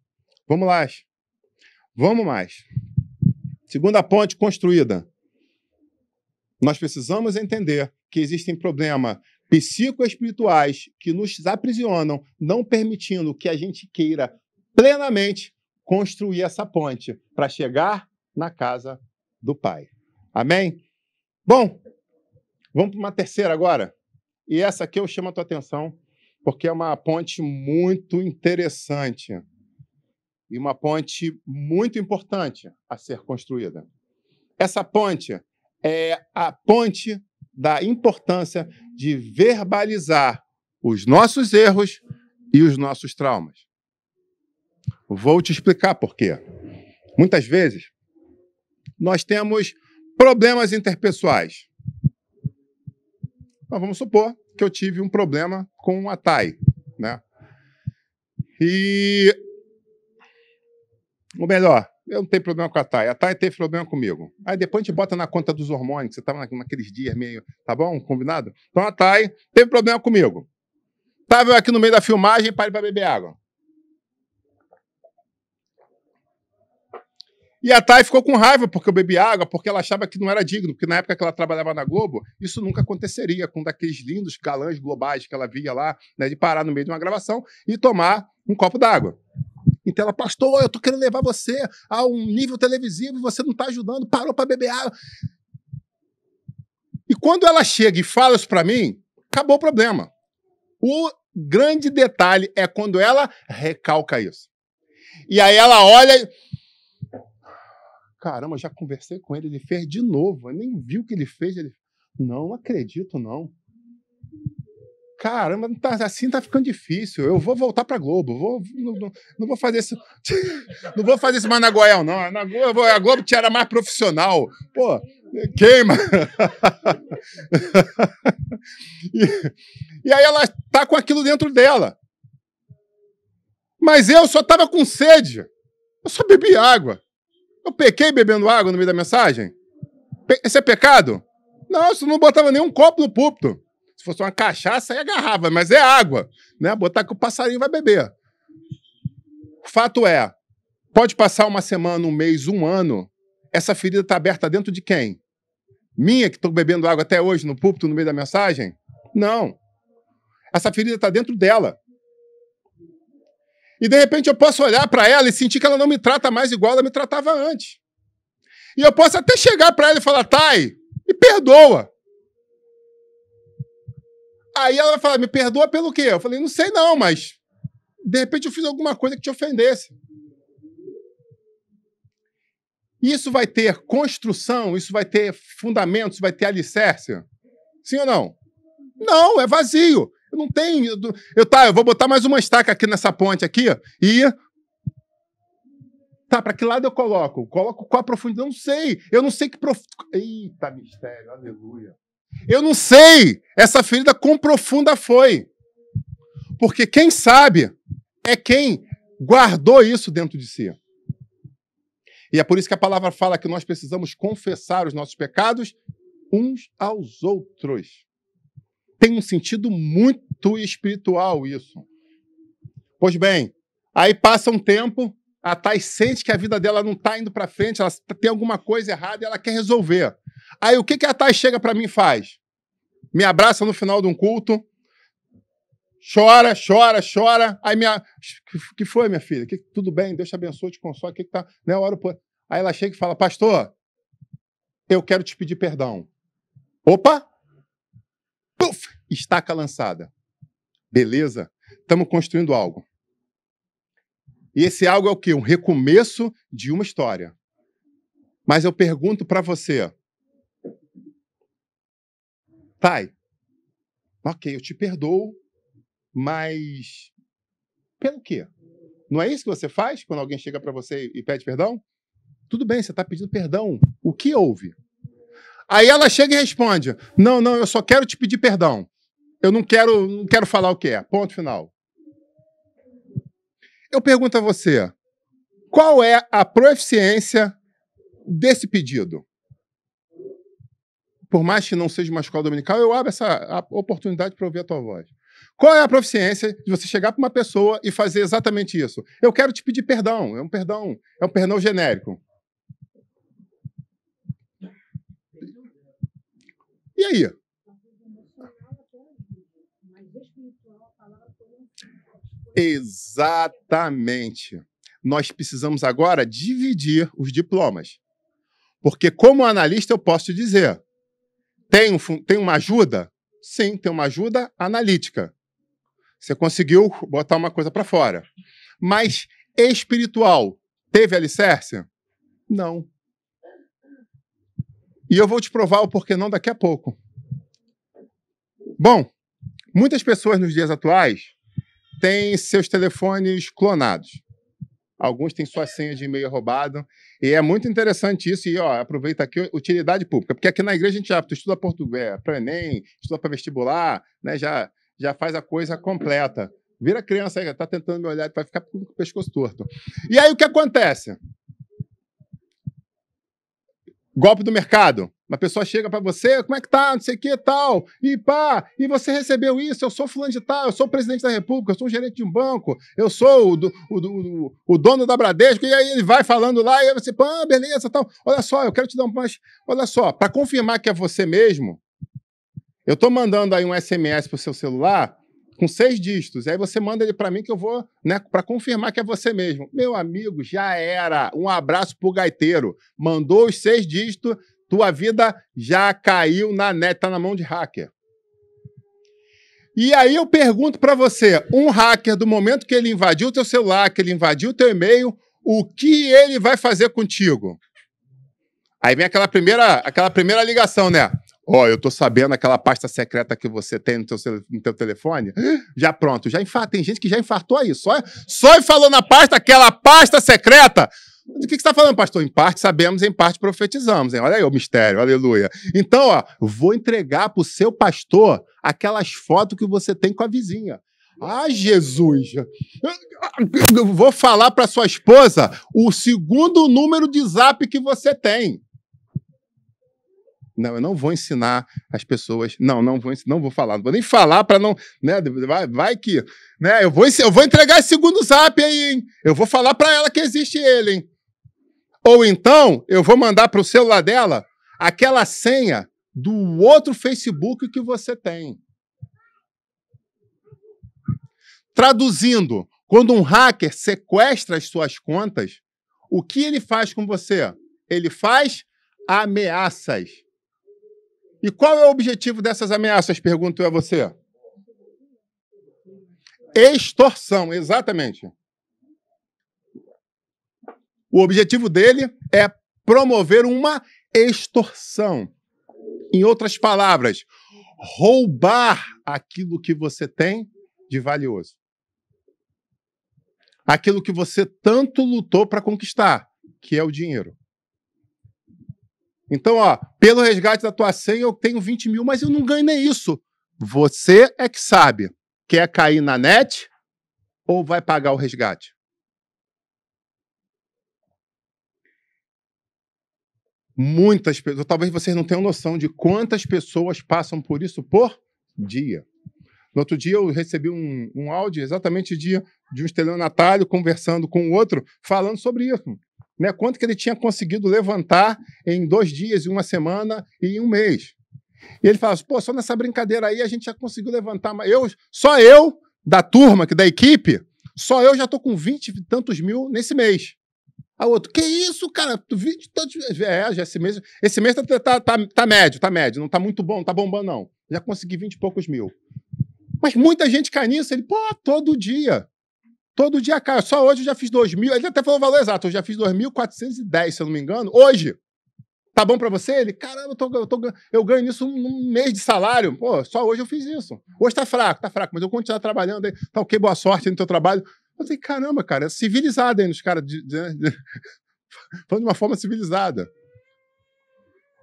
vamos lá. Vamos mais. Segunda ponte construída. Nós precisamos entender que existem problemas psicoespirituais que nos aprisionam, não permitindo que a gente queira plenamente construir essa ponte para chegar na casa do Pai. Amém? Bom, vamos para uma terceira agora. E essa aqui eu chamo a tua atenção, porque é uma ponte muito interessante e uma ponte muito importante a ser construída. Essa ponte é a ponte da importância de verbalizar os nossos erros e os nossos traumas. Vou te explicar por quê. Muitas vezes, nós temos problemas interpessoais. Então, vamos supor que eu tive um problema com a Thay, né? Ou melhor, eu não tenho problema com a Thay teve problema comigo. Aí depois a gente bota na conta dos hormônios, que você estava naqueles dias meio, tá bom? Combinado? Então a Thay teve problema comigo. Estava aqui no meio da filmagem, parei para beber água. E a Thay ficou com raiva porque eu bebi água, porque ela achava que não era digno, porque na época que ela trabalhava na Globo, isso nunca aconteceria com daqueles lindos galãs globais que ela via lá, né, de parar no meio de uma gravação e tomar um copo d'água. Então ela, pastor, eu tô querendo levar você a um nível televisivo e você não está ajudando, parou para beber água. E quando ela chega e fala isso para mim, acabou o problema. O grande detalhe é quando ela recalca isso. E aí ela olha e... Caramba, já conversei com ele, ele fez de novo. Eu nem vi o que ele fez. Ele... Não acredito, não. Caramba, assim tá ficando difícil. Eu vou voltar pra Globo. Não vou fazer isso. Não vou fazer isso mais na Goiás, não. A Globo era mais profissional. Pô, queima. E aí ela tá com aquilo dentro dela. Mas eu só tava com sede. Eu só bebi água. Eu pequei bebendo água no meio da mensagem? Esse é pecado? Não, você não botava nenhum copo no púlpito. Se fosse uma cachaça, aí agarrava, mas é água, né? Botar que o passarinho vai beber. Fato é, pode passar uma semana, um mês, um ano, essa ferida está aberta dentro de quem? Minha, que estou bebendo água até hoje no púlpito, no meio da mensagem? Não. Essa ferida está dentro dela. E, de repente, eu posso olhar para ela e sentir que ela não me trata mais igual ela me tratava antes. E eu posso até chegar para ela e falar, Thay, me perdoa. Aí ela vai falar, me perdoa pelo quê? Eu falei, não sei não, mas de repente eu fiz alguma coisa que te ofendesse. Isso vai ter construção, isso vai ter fundamento, isso vai ter alicerce? Sim ou não? Não, é vazio. Eu não tenho... Eu vou botar mais uma estaca aqui nessa ponte aqui e... Tá, para que lado eu coloco? Coloco qual a profundidade? Não sei. Eu não sei que Eita, mistério, aleluia. Eu não sei essa ferida quão profunda foi. Porque quem sabe é quem guardou isso dentro de si. E é por isso que a palavra fala que nós precisamos confessar os nossos pecados uns aos outros. Tem um sentido muito espiritual isso. Pois bem, aí passa um tempo, a Thay sente que a vida dela não está indo para frente, ela tem alguma coisa errada e ela quer resolver. Aí o que a Thay chega para mim e faz? Me abraça no final de um culto, chora. Aí que foi, minha filha? Tudo bem, Deus te abençoe, te consola, que tá, né, oro por... Aí ela chega e fala, pastor, eu quero te pedir perdão. Opa! Puf! Estaca lançada. Beleza? Estamos construindo algo. E esse algo é o quê? Um recomeço de uma história. Mas eu pergunto para você, Thay, ok, eu te perdoo, mas pelo quê? Não é isso que você faz quando alguém chega para você e pede perdão? Tudo bem, você está pedindo perdão. O que houve? Aí ela chega e responde, não, eu só quero te pedir perdão. Eu não quero falar o que é. Ponto final. Eu pergunto a você, qual é a proeficiência desse pedido? Por mais que não seja uma escola dominical, eu abro essa oportunidade para ouvir a tua voz. Qual é a proficiência de você chegar para uma pessoa e fazer exatamente isso? Eu quero te pedir perdão. É um perdão genérico. E aí? Exatamente. Nós precisamos agora dividir os diplomas. Porque, como analista, eu posso te dizer, tem uma ajuda? Sim, tem uma ajuda analítica. Você conseguiu botar uma coisa para fora. Mas espiritual, teve alicerce? Não. E eu vou te provar o porquê não daqui a pouco. Bom, muitas pessoas nos dias atuais têm seus telefones clonados. Alguns têm sua senha de e-mail roubada. E é muito interessante isso. E aproveita aqui, utilidade pública. Porque aqui na igreja a gente já estuda português, para Enem, estuda para vestibular, né? Já faz a coisa completa. Vira criança aí, está tentando me olhar, vai ficar com o pescoço torto. E aí o que acontece? Golpe do mercado. Uma pessoa chega para você, como é que tá, não sei o que, tal, e pá, e você recebeu isso, eu sou fulano de tal, eu sou o presidente da república, eu sou o gerente de um banco, eu sou o dono da Bradesco, e aí ele vai falando lá, e aí você, pá, beleza, tal, olha só, eu quero te dar um... Olha só, para confirmar que é você mesmo, eu estou mandando aí um SMS pro seu celular com 6 dígitos, aí você manda ele para mim que eu vou, né, para confirmar que é você mesmo. Meu amigo, já era. Um abraço pro gaiteiro. Mandou os 6 dígitos, tua vida já caiu na net, tá na mão de hacker. E aí eu pergunto para você, um hacker, do momento que ele invadiu o teu celular, que ele invadiu o teu e-mail, o que ele vai fazer contigo? Aí vem aquela primeira ligação, né? Eu tô sabendo aquela pasta secreta que você tem no teu telefone. Já pronto, tem gente que já infartou aí. Só falou na pasta, aquela pasta secreta. Do que você está falando, pastor? Em parte sabemos, em parte profetizamos. Hein? Olha aí o mistério, aleluia. Então, vou entregar para o seu pastor aquelas fotos que você tem com a vizinha. Ah, Jesus! Eu vou falar para sua esposa o segundo número de zap que você tem. Não, eu não vou ensinar as pessoas. Não vou falar. Não vou nem falar para não... Né, vai que... Né, eu vou entregar esse segundo zap aí, hein? Eu vou falar para ela que existe ele, hein? Ou então, eu vou mandar para o celular dela aquela senha do outro Facebook que você tem. Traduzindo, quando um hacker sequestra as suas contas, o que ele faz com você? Ele faz ameaças. E qual é o objetivo dessas ameaças, pergunto eu a você? Extorsão, exatamente. O objetivo dele é promover uma extorsão. Em outras palavras, roubar aquilo que você tem de valioso. Aquilo que você tanto lutou para conquistar, que é o dinheiro. Então, pelo resgate da tua senha, eu tenho 20 mil, mas eu não ganho nem isso. Você é que sabe. Quer cair na net ou vai pagar o resgate? Muitas pessoas, talvez vocês não tenham noção de quantas pessoas passam por isso por dia. No outro dia eu recebi um áudio exatamente de um estelionatário conversando com o outro, falando sobre isso. Né? Quanto que ele tinha conseguido levantar em 2 dias, em 1 semana e em 1 mês. E ele fala assim, só nessa brincadeira aí a gente já conseguiu levantar. Só eu, da turma, da equipe, só eu já estou com 20 e tantos mil nesse mês. A outro, que isso, cara? 20 e tantos... já esse mês tá médio, não tá muito bom, não tá bombando não. Já consegui 20 e poucos mil. Mas muita gente cai nisso, ele, todo dia. Todo dia cai. Só hoje eu já fiz 2.000. Ele até falou o valor exato. Eu já fiz 2.410, se eu não me engano. Hoje. Tá bom pra você? Ele, caramba, eu ganho nisso num mês de salário. Só hoje eu fiz isso. Hoje tá fraco, mas eu continuo trabalhando aí. Tá ok, boa sorte aí no teu trabalho. Eu falei, caramba, cara, é civilizado aí nos caras. Falando de uma forma civilizada.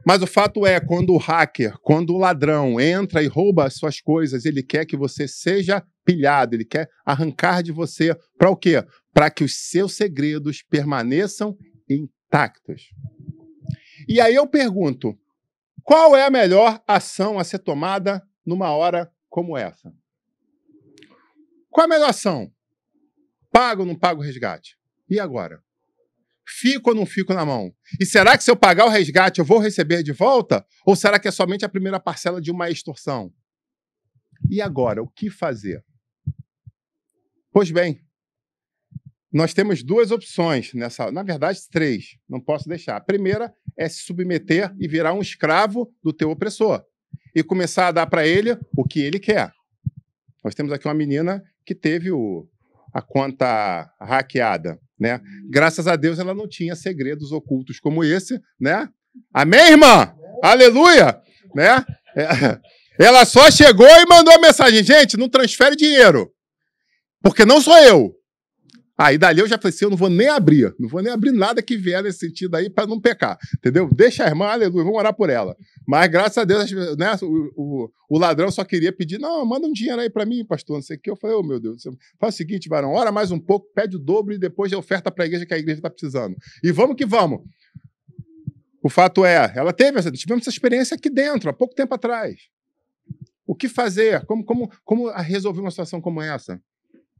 Mas o fato é, quando o hacker, quando o ladrão entra e rouba as suas coisas, ele quer que você seja pilhado, ele quer arrancar de você para o quê? para que os seus segredos permaneçam intactos. E aí eu pergunto, qual é a melhor ação a ser tomada numa hora como essa? Qual é a melhor ação? Pago ou não pago o resgate? E agora? Fico ou não fico na mão? E será que se eu pagar o resgate eu vou receber de volta? Ou será que é somente a primeira parcela de uma extorsão? E agora, o que fazer? Pois bem, nós temos duas opções, na verdade, três, não posso deixar. A primeira é se submeter e virar um escravo do teu opressor e começar a dar para ele o que ele quer. Nós temos aqui uma menina que teve a conta hackeada, né? Graças a Deus ela não tinha segredos ocultos como esse, né? Amém, irmã? Aleluia! Né? Ela só chegou e mandou a mensagem, gente, não transfere dinheiro, porque não sou eu. Aí dali eu já falei assim, eu não vou nem abrir nada que vier nesse sentido aí para não pecar, entendeu? Deixa a irmã, aleluia, vamos orar por ela. Mas graças a Deus, né, o ladrão só queria pedir, não, manda um dinheiro aí para mim, pastor, não sei o que. Eu falei, meu Deus, faz o seguinte, varão, ora mais um pouco, pede o dobro e depois já oferta para a igreja que a igreja está precisando. E vamos que vamos. O fato é, tivemos essa experiência aqui dentro, há pouco tempo atrás. O que fazer? Como resolver uma situação como essa?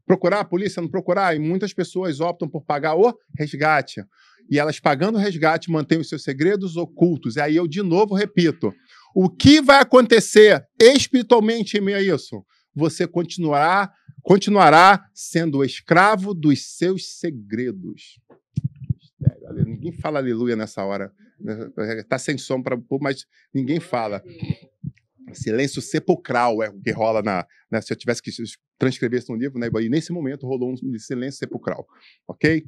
Procurar a polícia, não procurar? E muitas pessoas optam por pagar o resgate. E elas pagando o resgate mantêm os seus segredos ocultos. E aí eu de novo repito, o que vai acontecer espiritualmente em meio a isso? Você continuará sendo escravo dos seus segredos. Ninguém fala aleluia nessa hora. Está sem som para pôr, mas ninguém fala. Silêncio sepulcral é o que rola se eu tivesse que transcrever isso no livro, né? E nesse momento rolou um silêncio sepulcral, ok?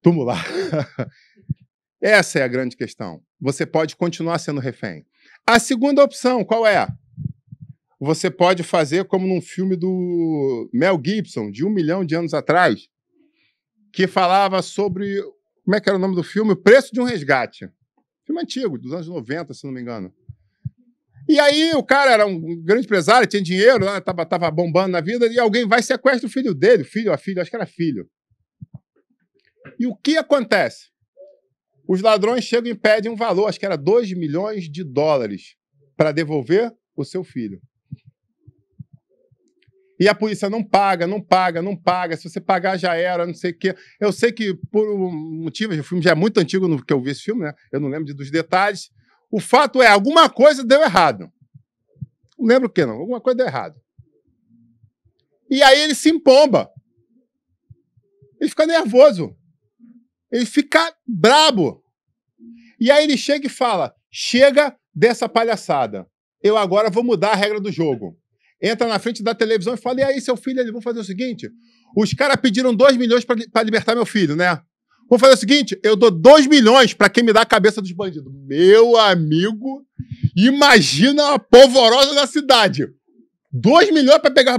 Vamos lá. Essa é a grande questão. Você pode continuar sendo refém. A segunda opção, qual é? Você pode fazer como num filme do Mel Gibson, de 1 milhão de anos atrás, que falava sobre, como é que era o nome do filme? O Preço de um Resgate. Filme antigo, dos anos 90, se não me engano. E aí o cara era um grande empresário, tinha dinheiro, né, tava bombando na vida, e alguém vai e sequestra o filho dele, filho, a filha, acho que era filho. E o que acontece? Os ladrões chegam e pedem um valor, acho que era 2 milhões de dólares, para devolver o seu filho. E a polícia não paga, se você pagar já era, não sei o quê. Eu sei que por um motivo, o filme já é muito antigo no que eu vi esse filme, né? Eu não lembro dos detalhes. O fato é, alguma coisa deu errado. Não lembro o que, não. Alguma coisa deu errado. E aí ele se empomba. Ele fica nervoso. Ele fica brabo. E aí ele chega e fala, chega dessa palhaçada. Eu agora vou mudar a regra do jogo. Entra na frente da televisão e fala, e aí, seu filho, eles vão fazer o seguinte, os caras pediram 2 milhões para libertar meu filho, né? Vou fazer o seguinte, eu dou 2 milhões para quem me dá a cabeça dos bandidos. Meu amigo, imagina a polvorosa da cidade. 2 milhões para pegar...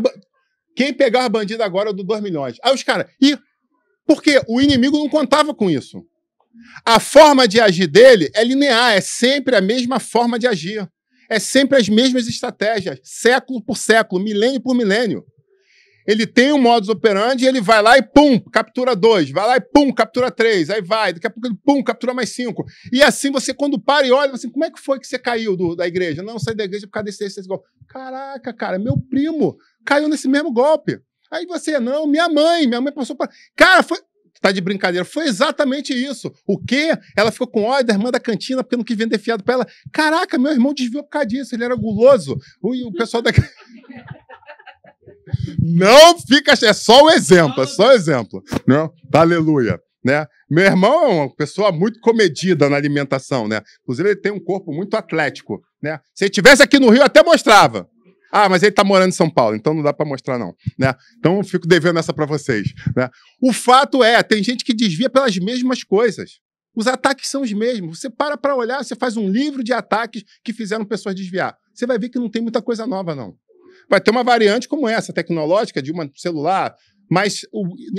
Quem pegar bandido agora eu dou 2 milhões. Aí os caras... Por quê? O inimigo não contava com isso. A forma de agir dele é linear, é sempre a mesma forma de agir. É sempre as mesmas estratégias, século por século, milênio por milênio. Ele tem um modus operandi e ele vai lá e pum, captura 2, vai lá e pum, captura 3, aí vai, daqui a pouco ele pum, captura mais 5. E assim você, quando para e olha, assim, como é que foi que você caiu da igreja? Não, saí da igreja por causa desse golpe. Caraca, cara, meu primo caiu nesse mesmo golpe. Aí você, não, minha mãe passou por... Cara, foi... Tá de brincadeira, foi exatamente isso. O quê? Ela ficou com ódio da irmã da cantina porque não quis vender fiado pra ela. Caraca, meu irmão desviou por causa disso, ele era guloso. O pessoal da... Não fica... É só o exemplo, Não? Aleluia. Né? Meu irmão é uma pessoa muito comedida na alimentação, né? Inclusive, ele tem um corpo muito atlético, né? Se ele estivesse aqui no Rio, até mostrava. Ah, mas ele tá morando em São Paulo, então não dá para mostrar, não. Né? Então eu fico devendo essa para vocês. Né? O fato é, tem gente que desvia pelas mesmas coisas. Os ataques são os mesmos. Você para olhar, você faz um livro de ataques que fizeram pessoas desviar. Você vai ver que não tem muita coisa nova, não. Vai ter uma variante como essa, tecnológica, de um celular, mas,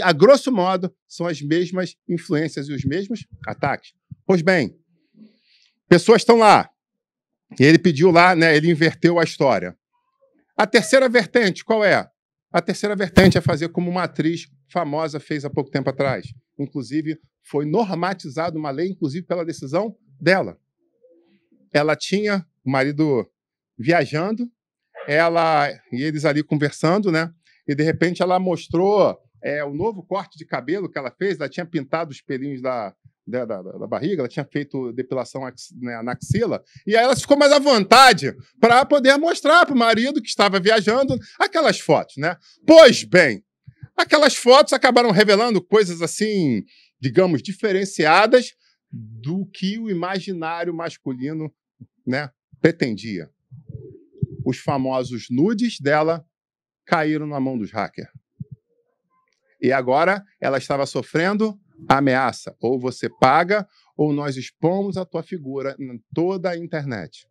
a grosso modo, são as mesmas influências e os mesmos ataques. Pois bem, pessoas estão lá. E ele pediu lá, né, ele inverteu a história. A terceira vertente, qual é? A terceira vertente é fazer como uma atriz famosa fez há pouco tempo atrás. Inclusive, foi normatizada uma lei, inclusive pela decisão dela. Ela tinha o marido viajando, ela e eles ali conversando, né? E de repente ela mostrou o novo corte de cabelo que ela fez. Ela tinha pintado os pelinhos da barriga, ela tinha feito depilação na axila, e aí ela ficou mais à vontade para poder mostrar para o marido que estava viajando aquelas fotos, né? Pois bem, aquelas fotos acabaram revelando coisas assim, digamos, diferenciadas do que o imaginário masculino, né, pretendia. Os famosos nudes dela caíram na mão dos hackers. E agora ela estava sofrendo ameaça. Ou você paga, ou nós expomos a tua figura em toda a internet.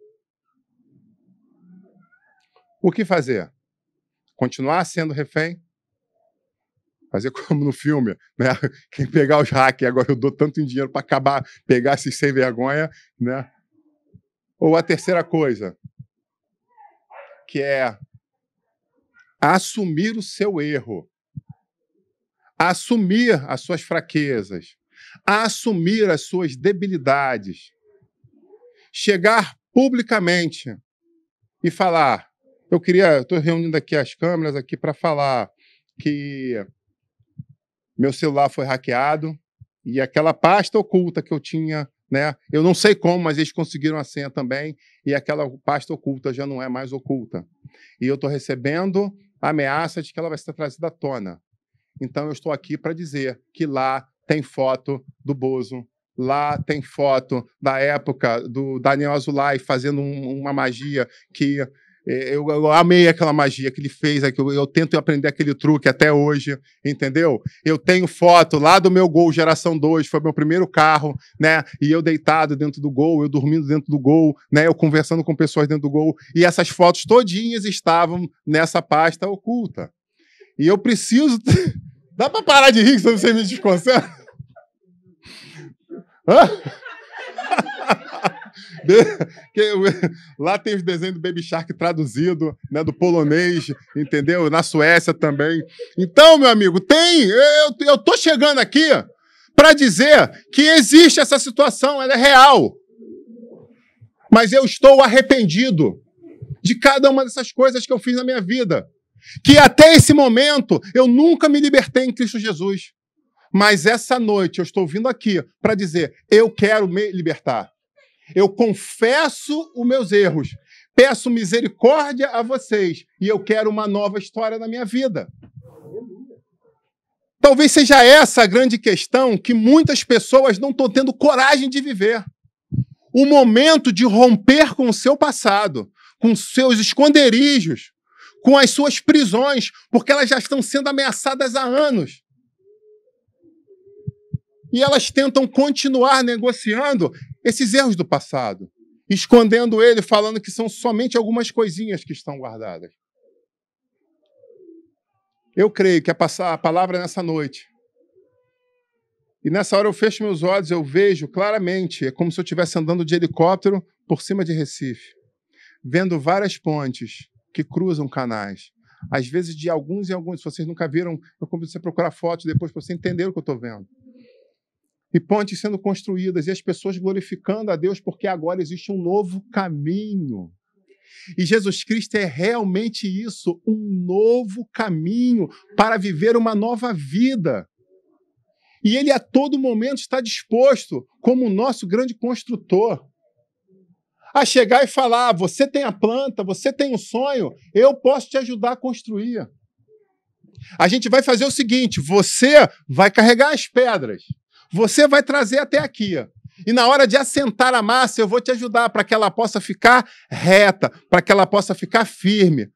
O que fazer? Continuar sendo refém? Fazer como no filme, né? Quem pegar os hackers, agora eu dou tanto dinheiro para acabar, pegar esses sem vergonha, né? Ou a terceira coisa, que é assumir o seu erro, assumir as suas fraquezas, assumir as suas debilidades, chegar publicamente e falar, estou reunindo aqui as câmeras aqui para falar que meu celular foi hackeado e aquela pasta oculta que eu tinha, né? Eu não sei como, mas eles conseguiram a senha também e aquela pasta oculta já não é mais oculta. E eu estou recebendo a ameaça de que ela vai ser trazida à tona. Então eu estou aqui para dizer que lá tem foto do Bozo, lá tem foto da época do Daniel Azulay fazendo uma magia que eu amei aquela magia que ele fez, eu tento aprender aquele truque até hoje, entendeu? Eu tenho foto lá do meu Gol Geração 2, foi meu primeiro carro, né? E eu deitado dentro do Gol, eu dormindo dentro do Gol, né? Eu conversando com pessoas dentro do Gol, e essas fotos todinhas estavam nessa pasta oculta. E eu preciso... Dá para parar de rir, senão você me desconcentra? Lá tem os desenhos do Baby Shark traduzido, né, do polonês, entendeu? Na Suécia também. Então, meu amigo, eu tô chegando aqui para dizer que existe essa situação, ela é real. Mas eu estou arrependido de cada uma dessas coisas que eu fiz na minha vida. Que até esse momento eu nunca me libertei em Cristo Jesus. Mas essa noite eu estou vindo aqui para dizer, eu quero me libertar. Eu confesso os meus erros, peço misericórdia a vocês e eu quero uma nova história na minha vida. Talvez seja essa a grande questão que muitas pessoas não estão tendo coragem de viver. O momento de romper com o seu passado, com seus esconderijos, com as suas prisões, porque elas já estão sendo ameaçadas há anos. E elas tentam continuar negociando esses erros do passado, escondendo ele, falando que são somente algumas coisinhas que estão guardadas. Eu creio que é passar a palavra nessa noite. E nessa hora eu fecho meus olhos, eu vejo claramente, é como se eu estivesse andando de helicóptero por cima de Recife, vendo várias pontes que cruzam canais. Às vezes de alguns em alguns. Se vocês nunca viram, eu convido você a procurar fotos depois para você entender o que eu estou vendo. E pontes sendo construídas, e as pessoas glorificando a Deus, porque agora existe um novo caminho. E Jesus Cristo é realmente isso, um novo caminho para viver uma nova vida. E Ele a todo momento está disposto, como o nosso grande construtor, a chegar e falar, você tem a planta, você tem um sonho, eu posso te ajudar a construir. A gente vai fazer o seguinte, você vai carregar as pedras, você vai trazer até aqui. E na hora de assentar a massa, eu vou te ajudar para que ela possa ficar reta, para que ela possa ficar firme.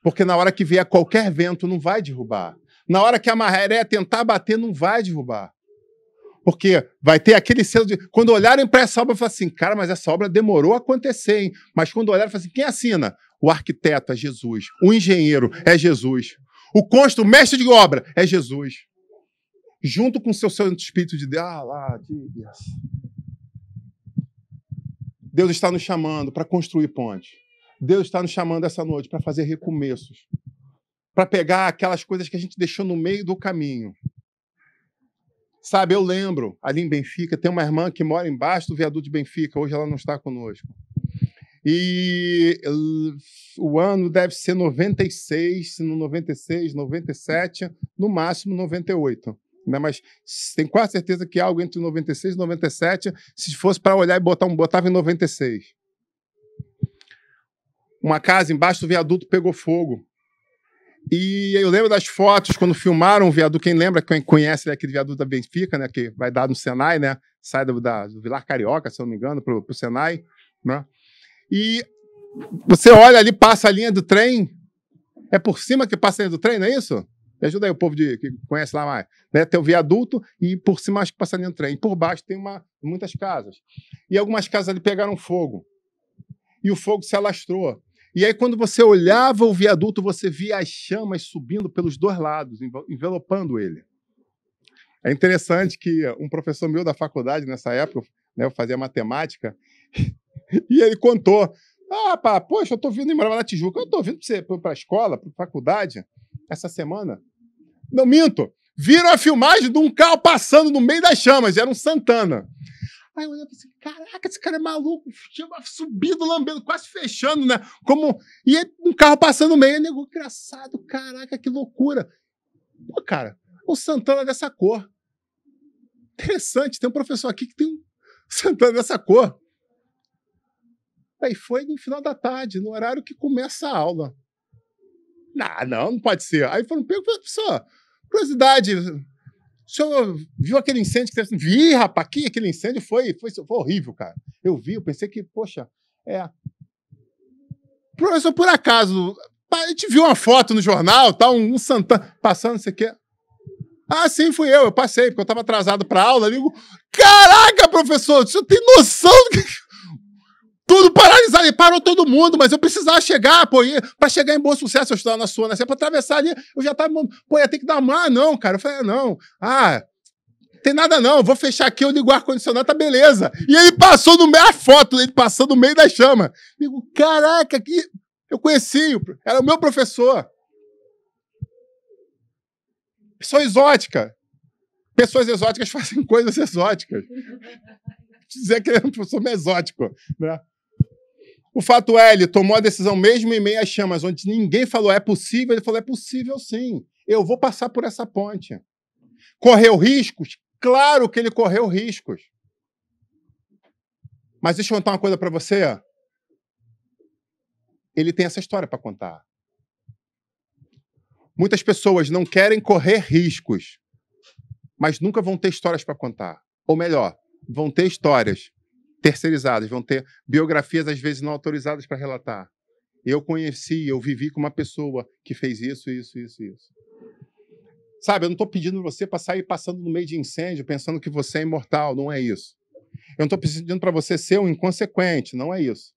Porque na hora que vier qualquer vento, não vai derrubar. Na hora que a maré tentar bater, não vai derrubar. Porque vai ter aquele selo de... Quando olharem para essa obra, falam assim, cara, mas essa obra demorou a acontecer, hein? Mas quando olharem, falam assim, quem assina? O arquiteto é Jesus. O engenheiro é Jesus. O construtor, o mestre de obra é Jesus. Junto com o seu Santo Espírito de Deus. Deus está nos chamando para construir pontes. Deus está nos chamando essa noite para fazer recomeços. para pegar aquelas coisas que a gente deixou no meio do caminho. Sabe, eu lembro, ali em Benfica, tem uma irmã que mora embaixo do viaduto de Benfica, hoje ela não está conosco. E o ano deve ser 96, se não 96, 97, no máximo 98. Né? Mas tenho quase certeza que algo entre 96 e 97, se fosse para olhar e botava em 96. Uma casa embaixo do viaduto pegou fogo. E eu lembro das fotos, quando filmaram o viaduto, quem conhece aquele viaduto da Benfica, né, que vai dar no Senai, né, sai do Vilar Carioca, se eu não me engano, para o Senai, né, e você olha ali, passa a linha do trem, é por cima que passa a linha do trem, não é isso? Me ajuda aí o povo que conhece lá mais. Né, tem o viaduto e por cima acho que passa a linha do trem. E por baixo tem muitas casas. E algumas casas ali pegaram fogo. E o fogo se alastrou. E aí, quando você olhava o viaduto, você via as chamas subindo pelos dois lados, envelopando ele. É interessante que um professor meu da faculdade, nessa época, né, eu fazia matemática, e ele contou, poxa, eu estou vindo em Morava na Tijuca, eu estou vindo para a escola, para a faculdade, essa semana. Não, minto, viram a filmagem de um carro passando no meio das chamas, era um Santana. Aí eu olhei e pensei, caraca, esse cara é maluco, subindo, lambendo, quase fechando, né? E aí, um carro passando no meio, nego, engraçado, caraca, que loucura. Pô, cara, o Santana dessa cor. Interessante, tem um professor aqui que tem um Santana dessa cor. Aí foi no final da tarde, no horário que começa a aula. Não pode ser. Aí foram pego, professor, curiosidade... O senhor viu aquele incêndio que teve? Vi, rapaz, aquele incêndio foi horrível, cara. Eu pensei que, poxa, Professor, por acaso, a gente viu uma foto no jornal, tá, um Santana passando, não sei o quê. Sim, fui eu passei, porque eu estava atrasado para a aula. Eu digo, caraca, professor, o senhor tem noção do que... Tudo paralisado, parou todo mundo, mas eu precisava chegar, para chegar em Bom Sucesso, eu estava na sua, para atravessar ali, eu já estava, ia ter que dar uma, não, cara. Eu falei, não, tem nada não, eu vou fechar aqui, eu ligo o ar-condicionado, tá beleza. E ele passou no meio, a foto dele passando no meio da chama. Eu digo, caraca, eu conheci, era o meu professor. Pessoa exótica. Pessoas exóticas fazem coisas exóticas. Dizer que ele é um professor exótico, né? O fato é, ele tomou a decisão mesmo em meio às chamas, onde ninguém falou é possível, ele falou é possível sim, eu vou passar por essa ponte. Correu riscos? Claro que ele correu riscos. Mas deixa eu contar uma coisa para você. Ele tem essa história para contar. Muitas pessoas não querem correr riscos, mas nunca vão ter histórias para contar. Ou melhor, vão ter histórias terceirizadas, vão ter biografias, às vezes, não autorizadas para relatar. Eu vivi com uma pessoa que fez isso. Sabe, eu não estou pedindo você para sair passando no meio de incêndio pensando que você é imortal, não é isso. Eu não estou pedindo para você ser um inconsequente, não é isso.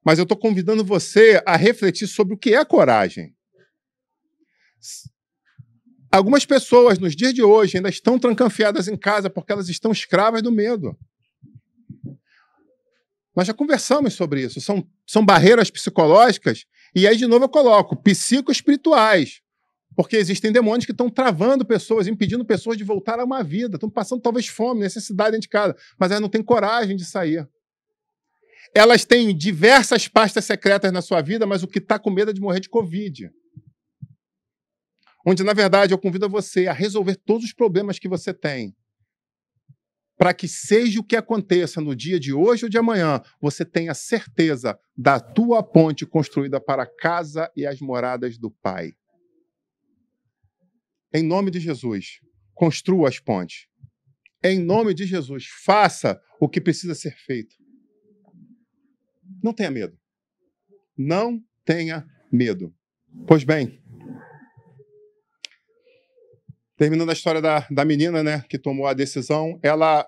Mas eu estou convidando você a refletir sobre o que é coragem. Algumas pessoas, nos dias de hoje, ainda estão trancanfiadas em casa porque elas estão escravas do medo. Nós já conversamos sobre isso. São barreiras psicológicas, e aí, de novo, eu coloco psicoespirituais, porque existem demônios que estão travando pessoas, impedindo pessoas de voltar a uma vida, estão passando talvez fome, necessidade dentro de casa, mas elas não têm coragem de sair. Elas têm diversas pastas secretas na sua vida, mas o que está com medo é de morrer de Covid. Onde, na verdade, eu convido você a resolver todos os problemas que você tem, para que seja o que aconteça no dia de hoje ou de amanhã, você tenha certeza da tua ponte construída para a casa e as moradas do Pai. Em nome de Jesus, construa as pontes. Em nome de Jesus, faça o que precisa ser feito. Não tenha medo. Não tenha medo. Pois bem, terminando a história da menina, né, que tomou a decisão, ela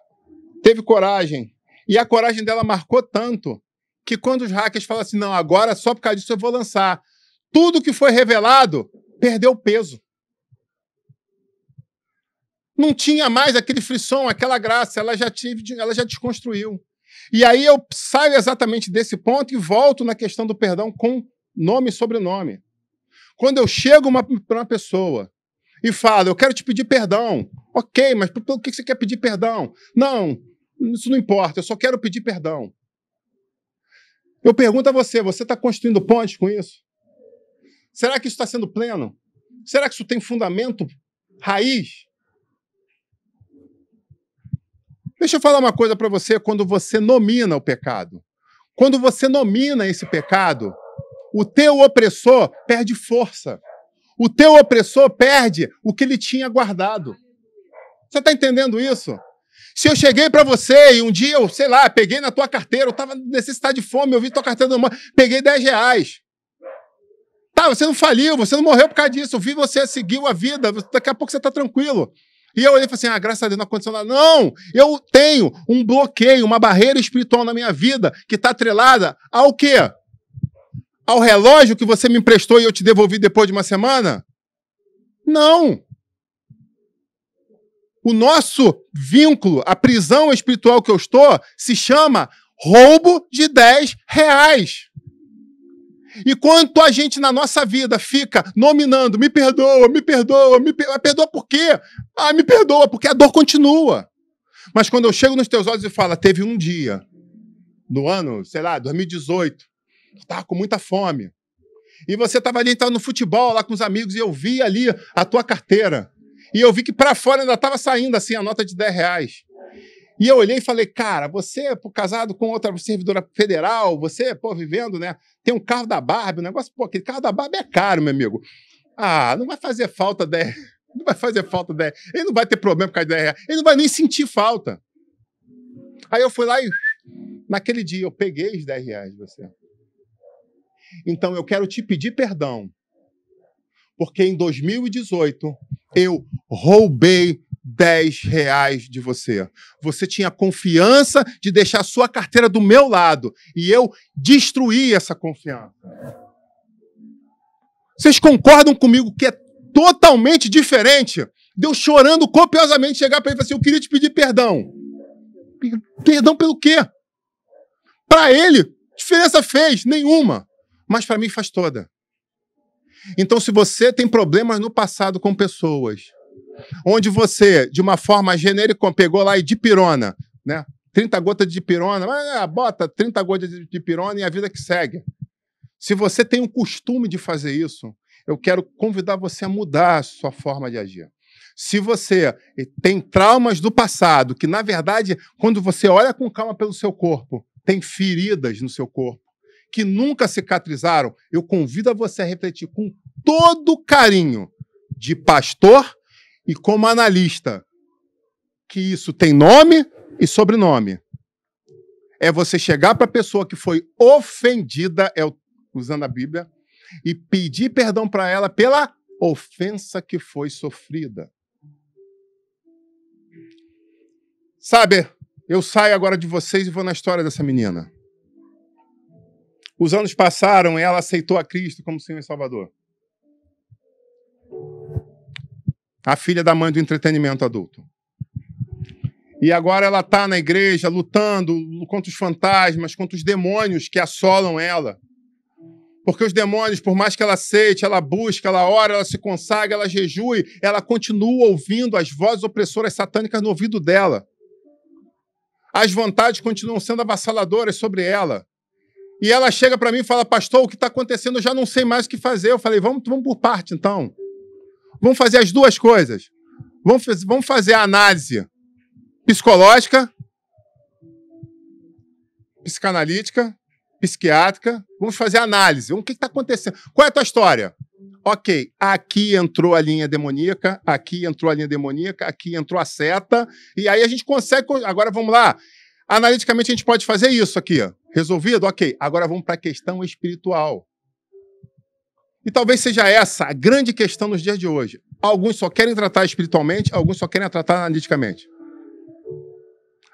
teve coragem. E a coragem dela marcou tanto que quando os hackers falam assim, não, agora só por causa disso eu vou lançar, tudo que foi revelado perdeu peso. Não tinha mais aquele frisson, aquela graça, ela já desconstruiu. E aí eu saio exatamente desse ponto e volto na questão do perdão com nome e sobrenome. Quando eu chego para uma pessoa e falo, eu quero te pedir perdão. Ok, mas pelo que você quer pedir perdão? Não, isso não importa, eu só quero pedir perdão. Eu pergunto a você, você está construindo pontes com isso? Será que isso está sendo pleno? Será que isso tem fundamento, raiz? Deixa eu falar uma coisa para você, quando você nomina o pecado. Quando você nomina esse pecado, o teu opressor perde força. O teu opressor perde o que ele tinha guardado. Você está entendendo isso? Se eu cheguei para você e um dia eu, sei lá, peguei na tua carteira, eu estava necessitado de fome, eu vi tua carteira no mar, peguei R$10. Tá, você não faliu, você não morreu por causa disso, eu vi você, seguiu a vida, daqui a pouco você está tranquilo. E eu olhei e falei assim, graças a Deus não aconteceu nada. Não, eu tenho um bloqueio, uma barreira espiritual na minha vida que está atrelada ao quê? Ao relógio que você me emprestou e eu te devolvi depois de uma semana? Não. O nosso vínculo, a prisão espiritual que eu estou, se chama roubo de R$10. E quanto a gente na nossa vida fica nominando, me perdoa, me perdoa, me perdoa. Perdoa por quê? Me perdoa, porque a dor continua. Mas quando eu chego nos teus olhos e falo, teve um dia, no ano, sei lá, 2018, eu estava com muita fome. E você estava ali, estava no futebol, lá com os amigos, e eu vi ali a tua carteira. E eu vi que para fora ainda estava saindo assim a nota de R$10. E eu olhei e falei, cara, você, casado com outra servidora federal, você, vivendo, né? Tem um carro da Barbie, o negócio, aquele carro da Barbie é caro, meu amigo. Não vai fazer falta 10. Não vai fazer falta 10. Ele não vai ter problema por causa de R$10. Ele não vai nem sentir falta. Aí eu fui lá e, naquele dia, eu peguei os R$10 de você. Então, eu quero te pedir perdão. Porque em 2018, eu roubei R$10 de você. Você tinha confiança de deixar a sua carteira do meu lado e eu destruí essa confiança. Vocês concordam comigo que é totalmente diferente de eu chorando copiosamente chegar para ele e falar assim, eu queria te pedir perdão. Perdão pelo quê? Para ele, diferença fez? Nenhuma. Mas para mim faz toda. Então, se você tem problemas no passado com pessoas, onde você, de uma forma genérica, pegou lá e dipirona, né? 30 gotas de dipirona, bota 30 gotas de dipirona e a vida que segue. Se você tem o costume de fazer isso, eu quero convidar você a mudar a sua forma de agir. Se você tem traumas do passado, que, na verdade, quando você olha com calma pelo seu corpo, tem feridas no seu corpo, que nunca cicatrizaram, eu convido a você a refletir com todo carinho de pastor e como analista, que isso tem nome e sobrenome. É você chegar para a pessoa que foi ofendida, usando a Bíblia, e pedir perdão para ela pela ofensa que foi sofrida. Sabe, eu saio agora de vocês e vou na história dessa menina. Os anos passaram e ela aceitou a Cristo como Senhor e Salvador. A filha da mãe do entretenimento adulto. E agora ela está na igreja lutando contra os fantasmas, contra os demônios que assolam ela. Porque os demônios, por mais que ela aceite, ela busque, ela ora, ela se consagra, ela jejue, ela continua ouvindo as vozes opressoras satânicas no ouvido dela. As vontades continuam sendo avassaladoras sobre ela. E ela chega para mim e fala, pastor, o que está acontecendo? Eu já não sei mais o que fazer. Eu falei, vamos por parte, então. Vamos fazer as duas coisas. Vamos fazer a análise psicológica, psicanalítica, psiquiátrica. Vamos fazer a análise. O que está acontecendo? Qual é a tua história? Ok, aqui entrou a linha demoníaca, aqui entrou a linha demoníaca, aqui entrou a seta. E aí a gente consegue... Agora vamos lá. Analiticamente a gente pode fazer isso aqui. Resolvido? Ok. Agora vamos para a questão espiritual. E talvez seja essa a grande questão nos dias de hoje. Alguns só querem tratar espiritualmente, alguns só querem tratar analiticamente.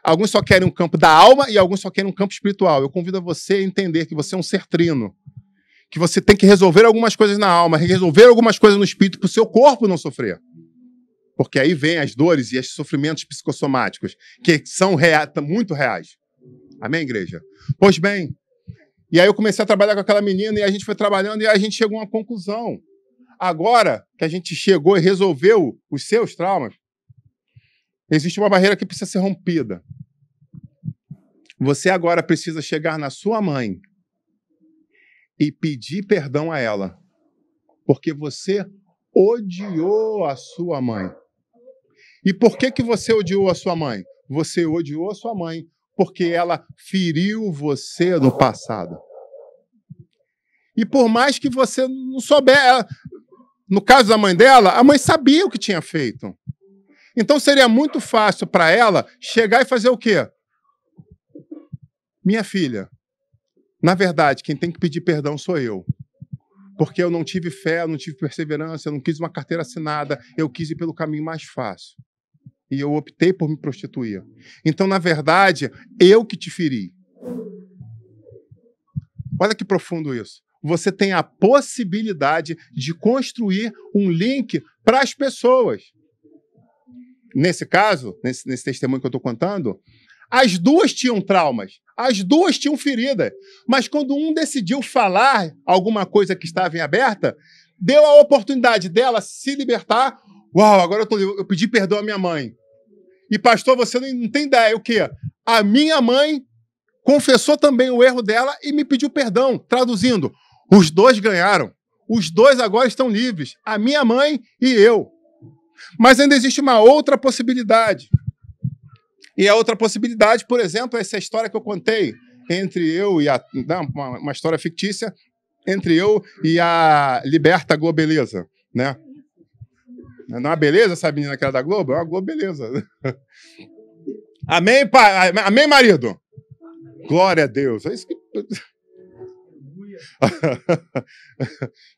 Alguns só querem um campo da alma e alguns só querem um campo espiritual. Eu convido você a entender que você é um ser trino. Que você tem que resolver algumas coisas na alma, resolver algumas coisas no espírito para o seu corpo não sofrer. Porque aí vem as dores e os sofrimentos psicossomáticos, que são muito reais. Amém, igreja? Pois bem, e aí eu comecei a trabalhar com aquela menina e a gente foi trabalhando e aí a gente chegou a uma conclusão. agora que a gente chegou e resolveu os seus traumas, existe uma barreira que precisa ser rompida. Você agora precisa chegar na sua mãe e pedir perdão a ela, porque você odiou a sua mãe. E por que você odiou a sua mãe? Você odiou a sua mãe porque ela feriu você no passado. E por mais que você não souber, no caso da mãe dela, a mãe sabia o que tinha feito. Então seria muito fácil para ela chegar e fazer o quê? Minha filha, na verdade, quem tem que pedir perdão sou eu. Porque eu não tive fé, eu não tive perseverança, eu não quis uma carteira assinada, eu quis ir pelo caminho mais fácil. E eu optei por me prostituir. Então, na verdade, eu que te feri. Olha que profundo isso. Você tem a possibilidade de construir um link para as pessoas. Nesse caso, nesse testemunho que eu estou contando, as duas tinham traumas, as duas tinham feridas. Mas quando um decidiu falar alguma coisa que estava em aberta, deu a oportunidade dela se libertar. Uau, agora eu pedi perdão à minha mãe. E pastor, você não tem ideia, o quê? A minha mãe confessou também o erro dela e me pediu perdão. Traduzindo, os dois ganharam. Os dois agora estão livres. A minha mãe e eu. Mas ainda existe uma outra possibilidade. E a outra possibilidade, por exemplo, é essa história que eu contei entre eu e uma história fictícia, entre eu e a Liberta Globeleza, né? Não é uma beleza essa menina que era da Globo? É uma Globeleza. Amém, pai? Amém, marido? Glória a Deus. É isso que...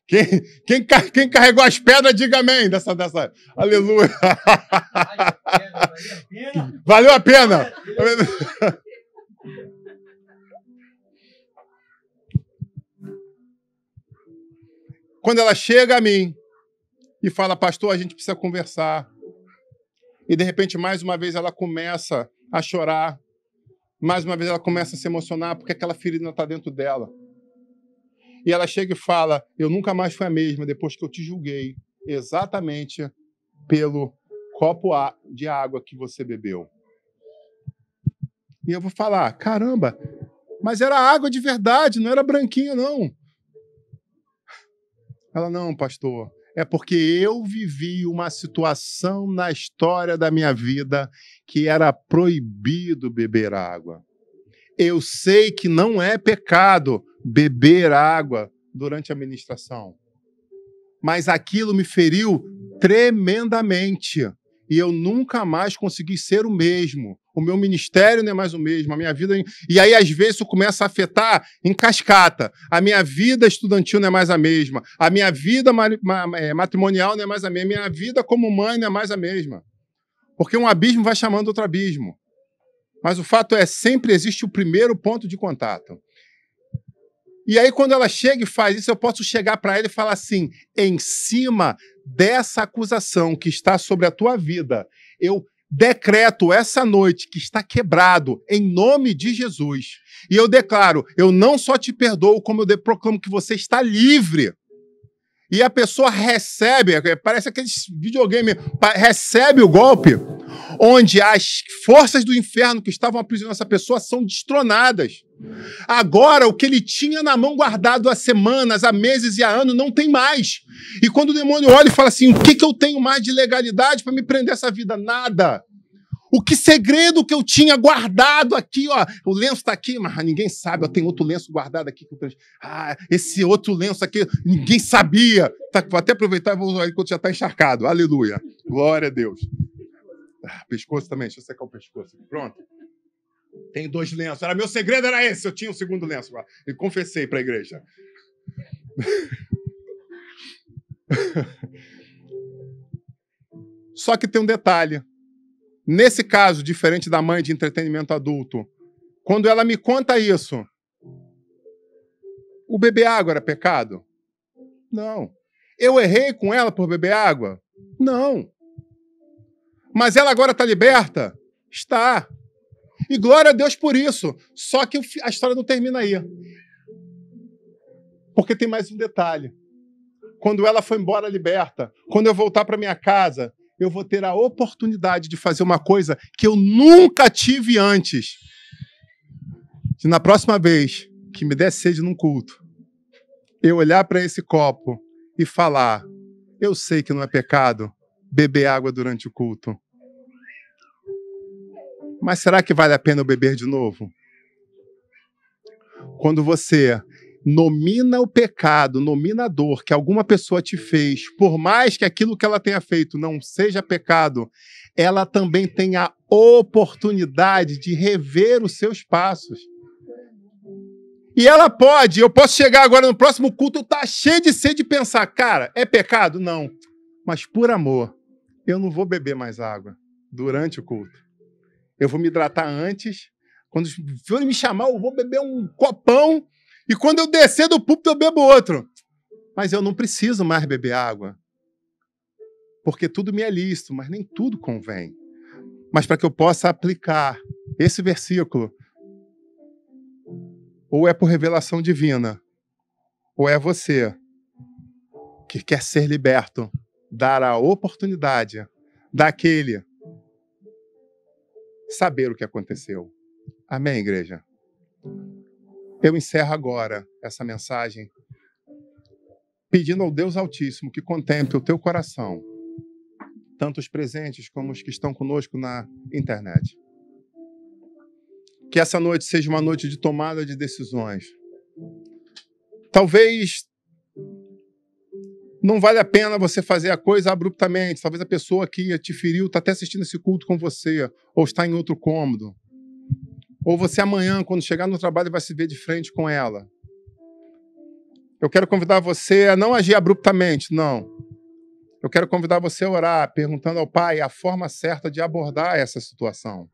Quem carregou as pedras, diga amém. Dessa... Aleluia. Valeu a pena. Quando ela chega a mim e fala, pastor, a gente precisa conversar. E, de repente, mais uma vez, ela começa a chorar. Mais uma vez, ela começa a se emocionar porque aquela ferida está dentro dela. E ela chega e fala, eu nunca mais fui a mesma depois que eu te julguei exatamente pelo copo de água que você bebeu. E eu vou falar, caramba, mas era água de verdade, não era branquinho, não. Ela, não, pastor, é porque eu vivi uma situação na história da minha vida que era proibido beber água. Eu sei que não é pecado beber água durante a ministração, mas aquilo me feriu tremendamente e eu nunca mais consegui ser o mesmo. O meu ministério não é mais o mesmo, a minha vida... E aí, às vezes, isso começa a afetar em cascata. A minha vida estudantil não é mais a mesma. A minha vida matrimonial não é mais a mesma. A minha vida como mãe não é mais a mesma. Porque um abismo vai chamando outro abismo. Mas o fato é, sempre existe o primeiro ponto de contato. E aí, quando ela chega e faz isso, eu posso chegar para ela e falar assim, em cima dessa acusação que está sobre a tua vida, eu decreto essa noite que está quebrado em nome de Jesus. E eu declaro, eu não só te perdoo, como eu proclamo que você está livre. E a pessoa recebe, parece aqueles videogame, recebe o golpe, onde as forças do inferno que estavam aprisionando essa pessoa são destronadas. Agora, o que ele tinha na mão guardado há semanas, há meses e há anos, não tem mais. E quando o demônio olha e fala assim, o que eu tenho mais de legalidade para me prender essa vida? Nada. O que segredo que eu tinha guardado aqui, ó, o lenço está aqui, mas ninguém sabe, eu tenho outro lenço guardado aqui. Esse outro lenço aqui, ninguém sabia. Vou até aproveitar e vou usar ele quando já está encharcado. Aleluia. Glória a Deus. Pescoço também, deixa eu secar o pescoço. Pronto. Tem 2 lenços. Meu segredo era esse, eu tinha um segundo lenço. E confessei para a igreja. Só que tem um detalhe. Nesse caso, diferente da mãe de entretenimento adulto, quando ela me conta isso, o beber água era pecado? Não. Eu errei com ela por beber água? Não. Mas ela agora está liberta? Está. E glória a Deus por isso. Só que a história não termina aí. Porque tem mais um detalhe. quando ela for embora liberta, quando eu voltar para minha casa, eu vou ter a oportunidade de fazer uma coisa que eu nunca tive antes. Que na próxima vez que me der sede num culto, eu olhar para esse copo e falar, eu sei que não é pecado beber água durante o culto. Mas será que vale a pena eu beber de novo? Quando você nomina o pecado, nomina a dor que alguma pessoa te fez, por mais que aquilo que ela tenha feito não seja pecado, ela também tem a oportunidade de rever os seus passos. E ela pode, eu posso chegar agora no próximo culto, eu estou cheio de sede e pensar, cara, é pecado? Não. Mas por amor, eu não vou beber mais água durante o culto. Eu vou me hidratar antes. Quando for me chamar, eu vou beber um copão. E quando eu descer do púlpito, eu bebo outro. Mas eu não preciso mais beber água. Porque tudo me é lícito, mas nem tudo convém. Mas para que eu possa aplicar esse versículo, ou é por revelação divina, ou é você que quer ser liberto, dar a oportunidade daquele saber o que aconteceu. Amém, igreja? Eu encerro agora essa mensagem pedindo ao Deus Altíssimo que contemple o teu coração, tanto os presentes como os que estão conosco na internet. Que essa noite seja uma noite de tomada de decisões. Talvez não vale a pena você fazer a coisa abruptamente. Talvez a pessoa que te feriu está até assistindo esse culto com você, ou está em outro cômodo. Ou você amanhã, quando chegar no trabalho, vai se ver de frente com ela. Eu quero convidar você a não agir abruptamente, não. Eu quero convidar você a orar, perguntando ao Pai a forma certa de abordar essa situação.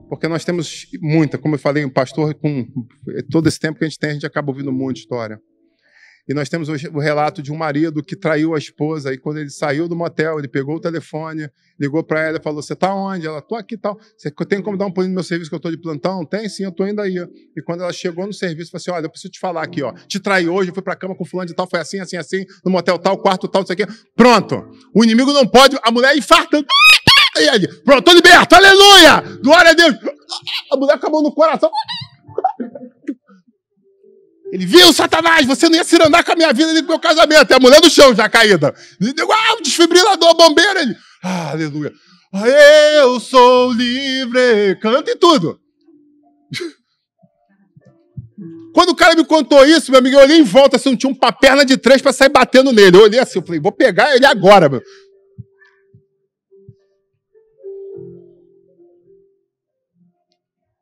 Porque nós temos muita, como eu falei, um pastor, com todo esse tempo que a gente acaba ouvindo muita história. E nós temos o relato de um marido que traiu a esposa, e quando ele saiu do motel, ele pegou o telefone, ligou para ela e falou, você está onde? Ela, estou aqui e tal. Você tem como dar um pulinho no meu serviço que eu estou de plantão? Tem sim, eu estou indo aí. E quando ela chegou no serviço, falou assim, olha, eu preciso te falar aqui, ó, te traí hoje, eu fui para a cama com fulano de tal, foi assim, assim, assim, no motel tal, quarto tal, isso aqui. Pronto. O inimigo não pode, a mulher infartando. E ele, pronto, estou liberto, aleluia! Glória a Deus! A mulher acabou no coração. Ele viu, Satanás, você não ia se andar com a minha vida nem com o meu casamento. É a mulher do chão já caída. O desfibrilador, a bombeira. Ele, aleluia. Eu sou livre. Canta e tudo. Quando o cara me contou isso, meu amigo, eu olhei em volta, assim, não tinha uma perna de 3 para sair batendo nele. Eu olhei assim, eu falei, vou pegar ele agora, meu.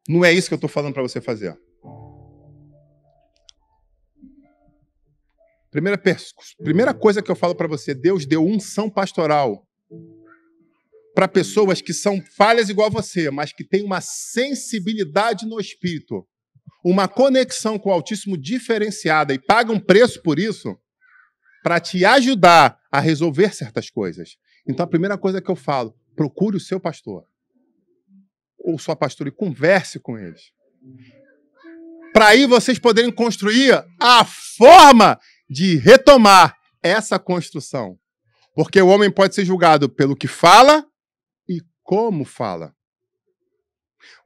Não é isso que eu estou falando para você fazer. Primeira coisa que eu falo para você, Deus deu unção pastoral para pessoas que são falhas igual a você, mas que têm uma sensibilidade no espírito, uma conexão com o Altíssimo diferenciada e pagam preço por isso para te ajudar a resolver certas coisas. Então, a primeira coisa que eu falo, procure o seu pastor ou sua pastora e converse com eles. Para aí vocês poderem construir a forma de retomar essa construção. Porque o homem pode ser julgado pelo que fala e como fala.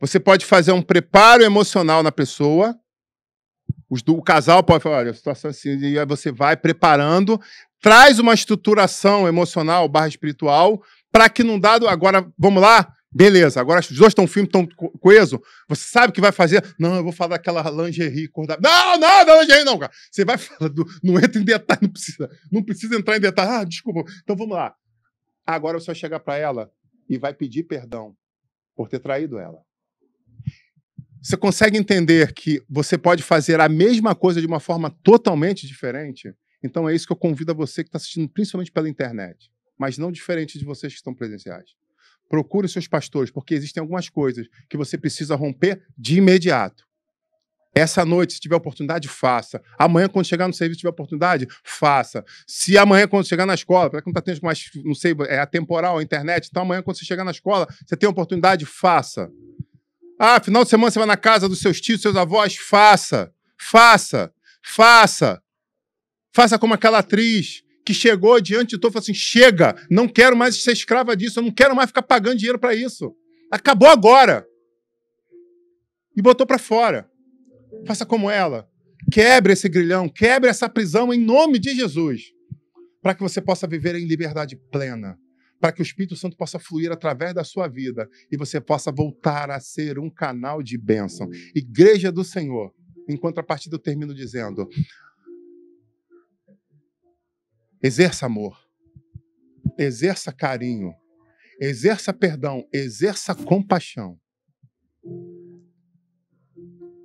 Você pode fazer um preparo emocional na pessoa. O casal pode falar, olha, a situação é assim, e aí você vai preparando, traz uma estruturação emocional / espiritual, para que num dado, agora, vamos lá? Beleza, agora os dois estão firmes, estão coesos. Você sabe o que vai fazer? Não, eu vou falar daquela lingerie cor-da... Não, lingerie não, cara. Você vai falar, não entra em detalhe, não precisa entrar em detalhe. Desculpa. Então vamos lá. Agora você vai chegar para ela e vai pedir perdão por ter traído ela. Você consegue entender que você pode fazer a mesma coisa de uma forma totalmente diferente? Então é isso que eu convido a você que está assistindo, principalmente pela internet, mas não diferente de vocês que estão presenciais. Procure os seus pastores, porque existem algumas coisas que você precisa romper de imediato. Essa noite, se tiver oportunidade, faça. Amanhã, quando chegar no serviço, tiver oportunidade, faça. Se amanhã, quando chegar na escola, para quem não está tendo mais, não sei, é atemporal, a internet, então amanhã, quando você chegar na escola, você tem oportunidade, faça. Final de semana você vai na casa dos seus tios, dos seus avós, faça. Faça. Faça. Faça como aquela atriz que chegou diante de todo e falou assim, chega, não quero mais ser escrava disso, eu não quero mais ficar pagando dinheiro para isso. Acabou agora. E botou para fora. Faça como ela. Quebre esse grilhão, quebre essa prisão em nome de Jesus, para que você possa viver em liberdade plena, para que o Espírito Santo possa fluir através da sua vida e você possa voltar a ser um canal de bênção. Igreja do Senhor, em contrapartida eu termino dizendo, exerça amor, exerça carinho, exerça perdão, exerça compaixão.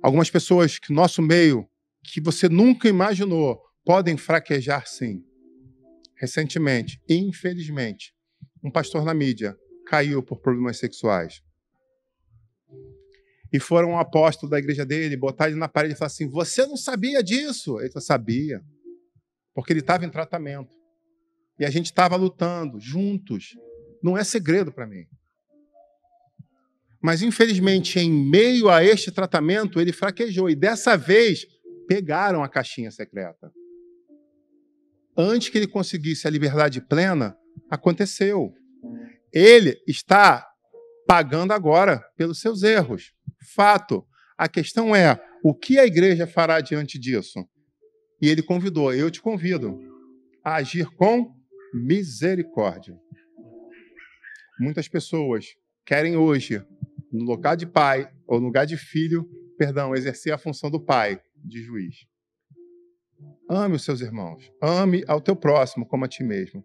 Algumas pessoas que nosso meio, que você nunca imaginou, podem fraquejar sim. Recentemente, infelizmente, um pastor na mídia caiu por problemas sexuais. E foram um apóstolo da igreja dele, botar ele na parede e falar assim, você não sabia disso? Ele falou, sabia, porque ele estava em tratamento. E a gente estava lutando juntos. Não é segredo para mim. Mas, infelizmente, em meio a este tratamento, ele fraquejou. E dessa vez, pegaram a caixinha secreta. Antes que ele conseguisse a liberdade plena, aconteceu. Ele está pagando agora pelos seus erros. Fato. A questão é, o que a igreja fará diante disso? E ele convidou, eu te convido a agir com misericórdia. Muitas pessoas querem hoje, no lugar de pai ou no lugar de filho, exercer a função do pai, de juiz. Ame os seus irmãos. Ame ao teu próximo como a ti mesmo.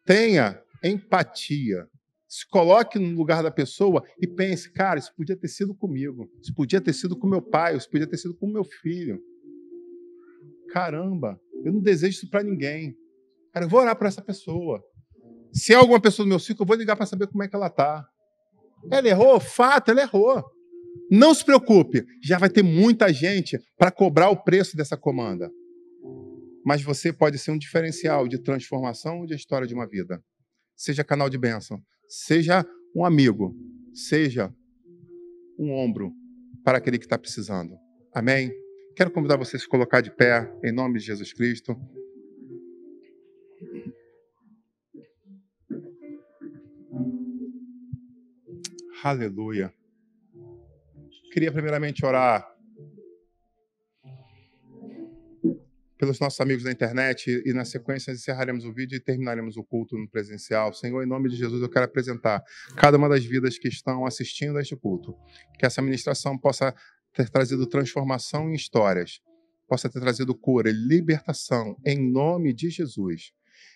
Tenha empatia. Se coloque no lugar da pessoa e pense, cara, isso podia ter sido comigo. Isso podia ter sido com meu pai. Isso podia ter sido com meu filho. Caramba, eu não desejo isso para ninguém. Cara, eu vou orar para essa pessoa. Se é alguma pessoa do meu ciclo, eu vou ligar para saber como é que ela está. Ela errou? Fato, ela errou. Não se preocupe, já vai ter muita gente para cobrar o preço dessa comanda. Mas você pode ser um diferencial de transformação de história de uma vida. Seja canal de bênção, seja um amigo, seja um ombro para aquele que está precisando. Amém? Quero convidar você a se colocar de pé, em nome de Jesus Cristo. Aleluia. Queria primeiramente orar pelos nossos amigos da internet e na sequência encerraremos o vídeo e terminaremos o culto no presencial. Senhor, em nome de Jesus, eu quero apresentar cada uma das vidas que estão assistindo a este culto. Que essa ministração possa ter trazido transformação em histórias, possa ter trazido cura e libertação em nome de Jesus.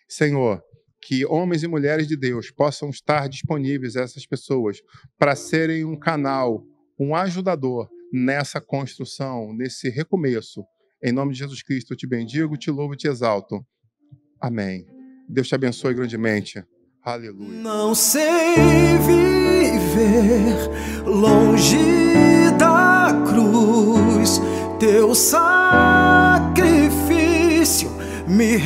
Senhor, que homens e mulheres de Deus possam estar disponíveis a essas pessoas para serem um canal, um ajudador nessa construção, nesse recomeço. Em nome de Jesus Cristo, eu te bendigo, te louvo e te exalto. Amém. Deus te abençoe grandemente. Aleluia. Não sei viver longe da cruz, teu sacrifício me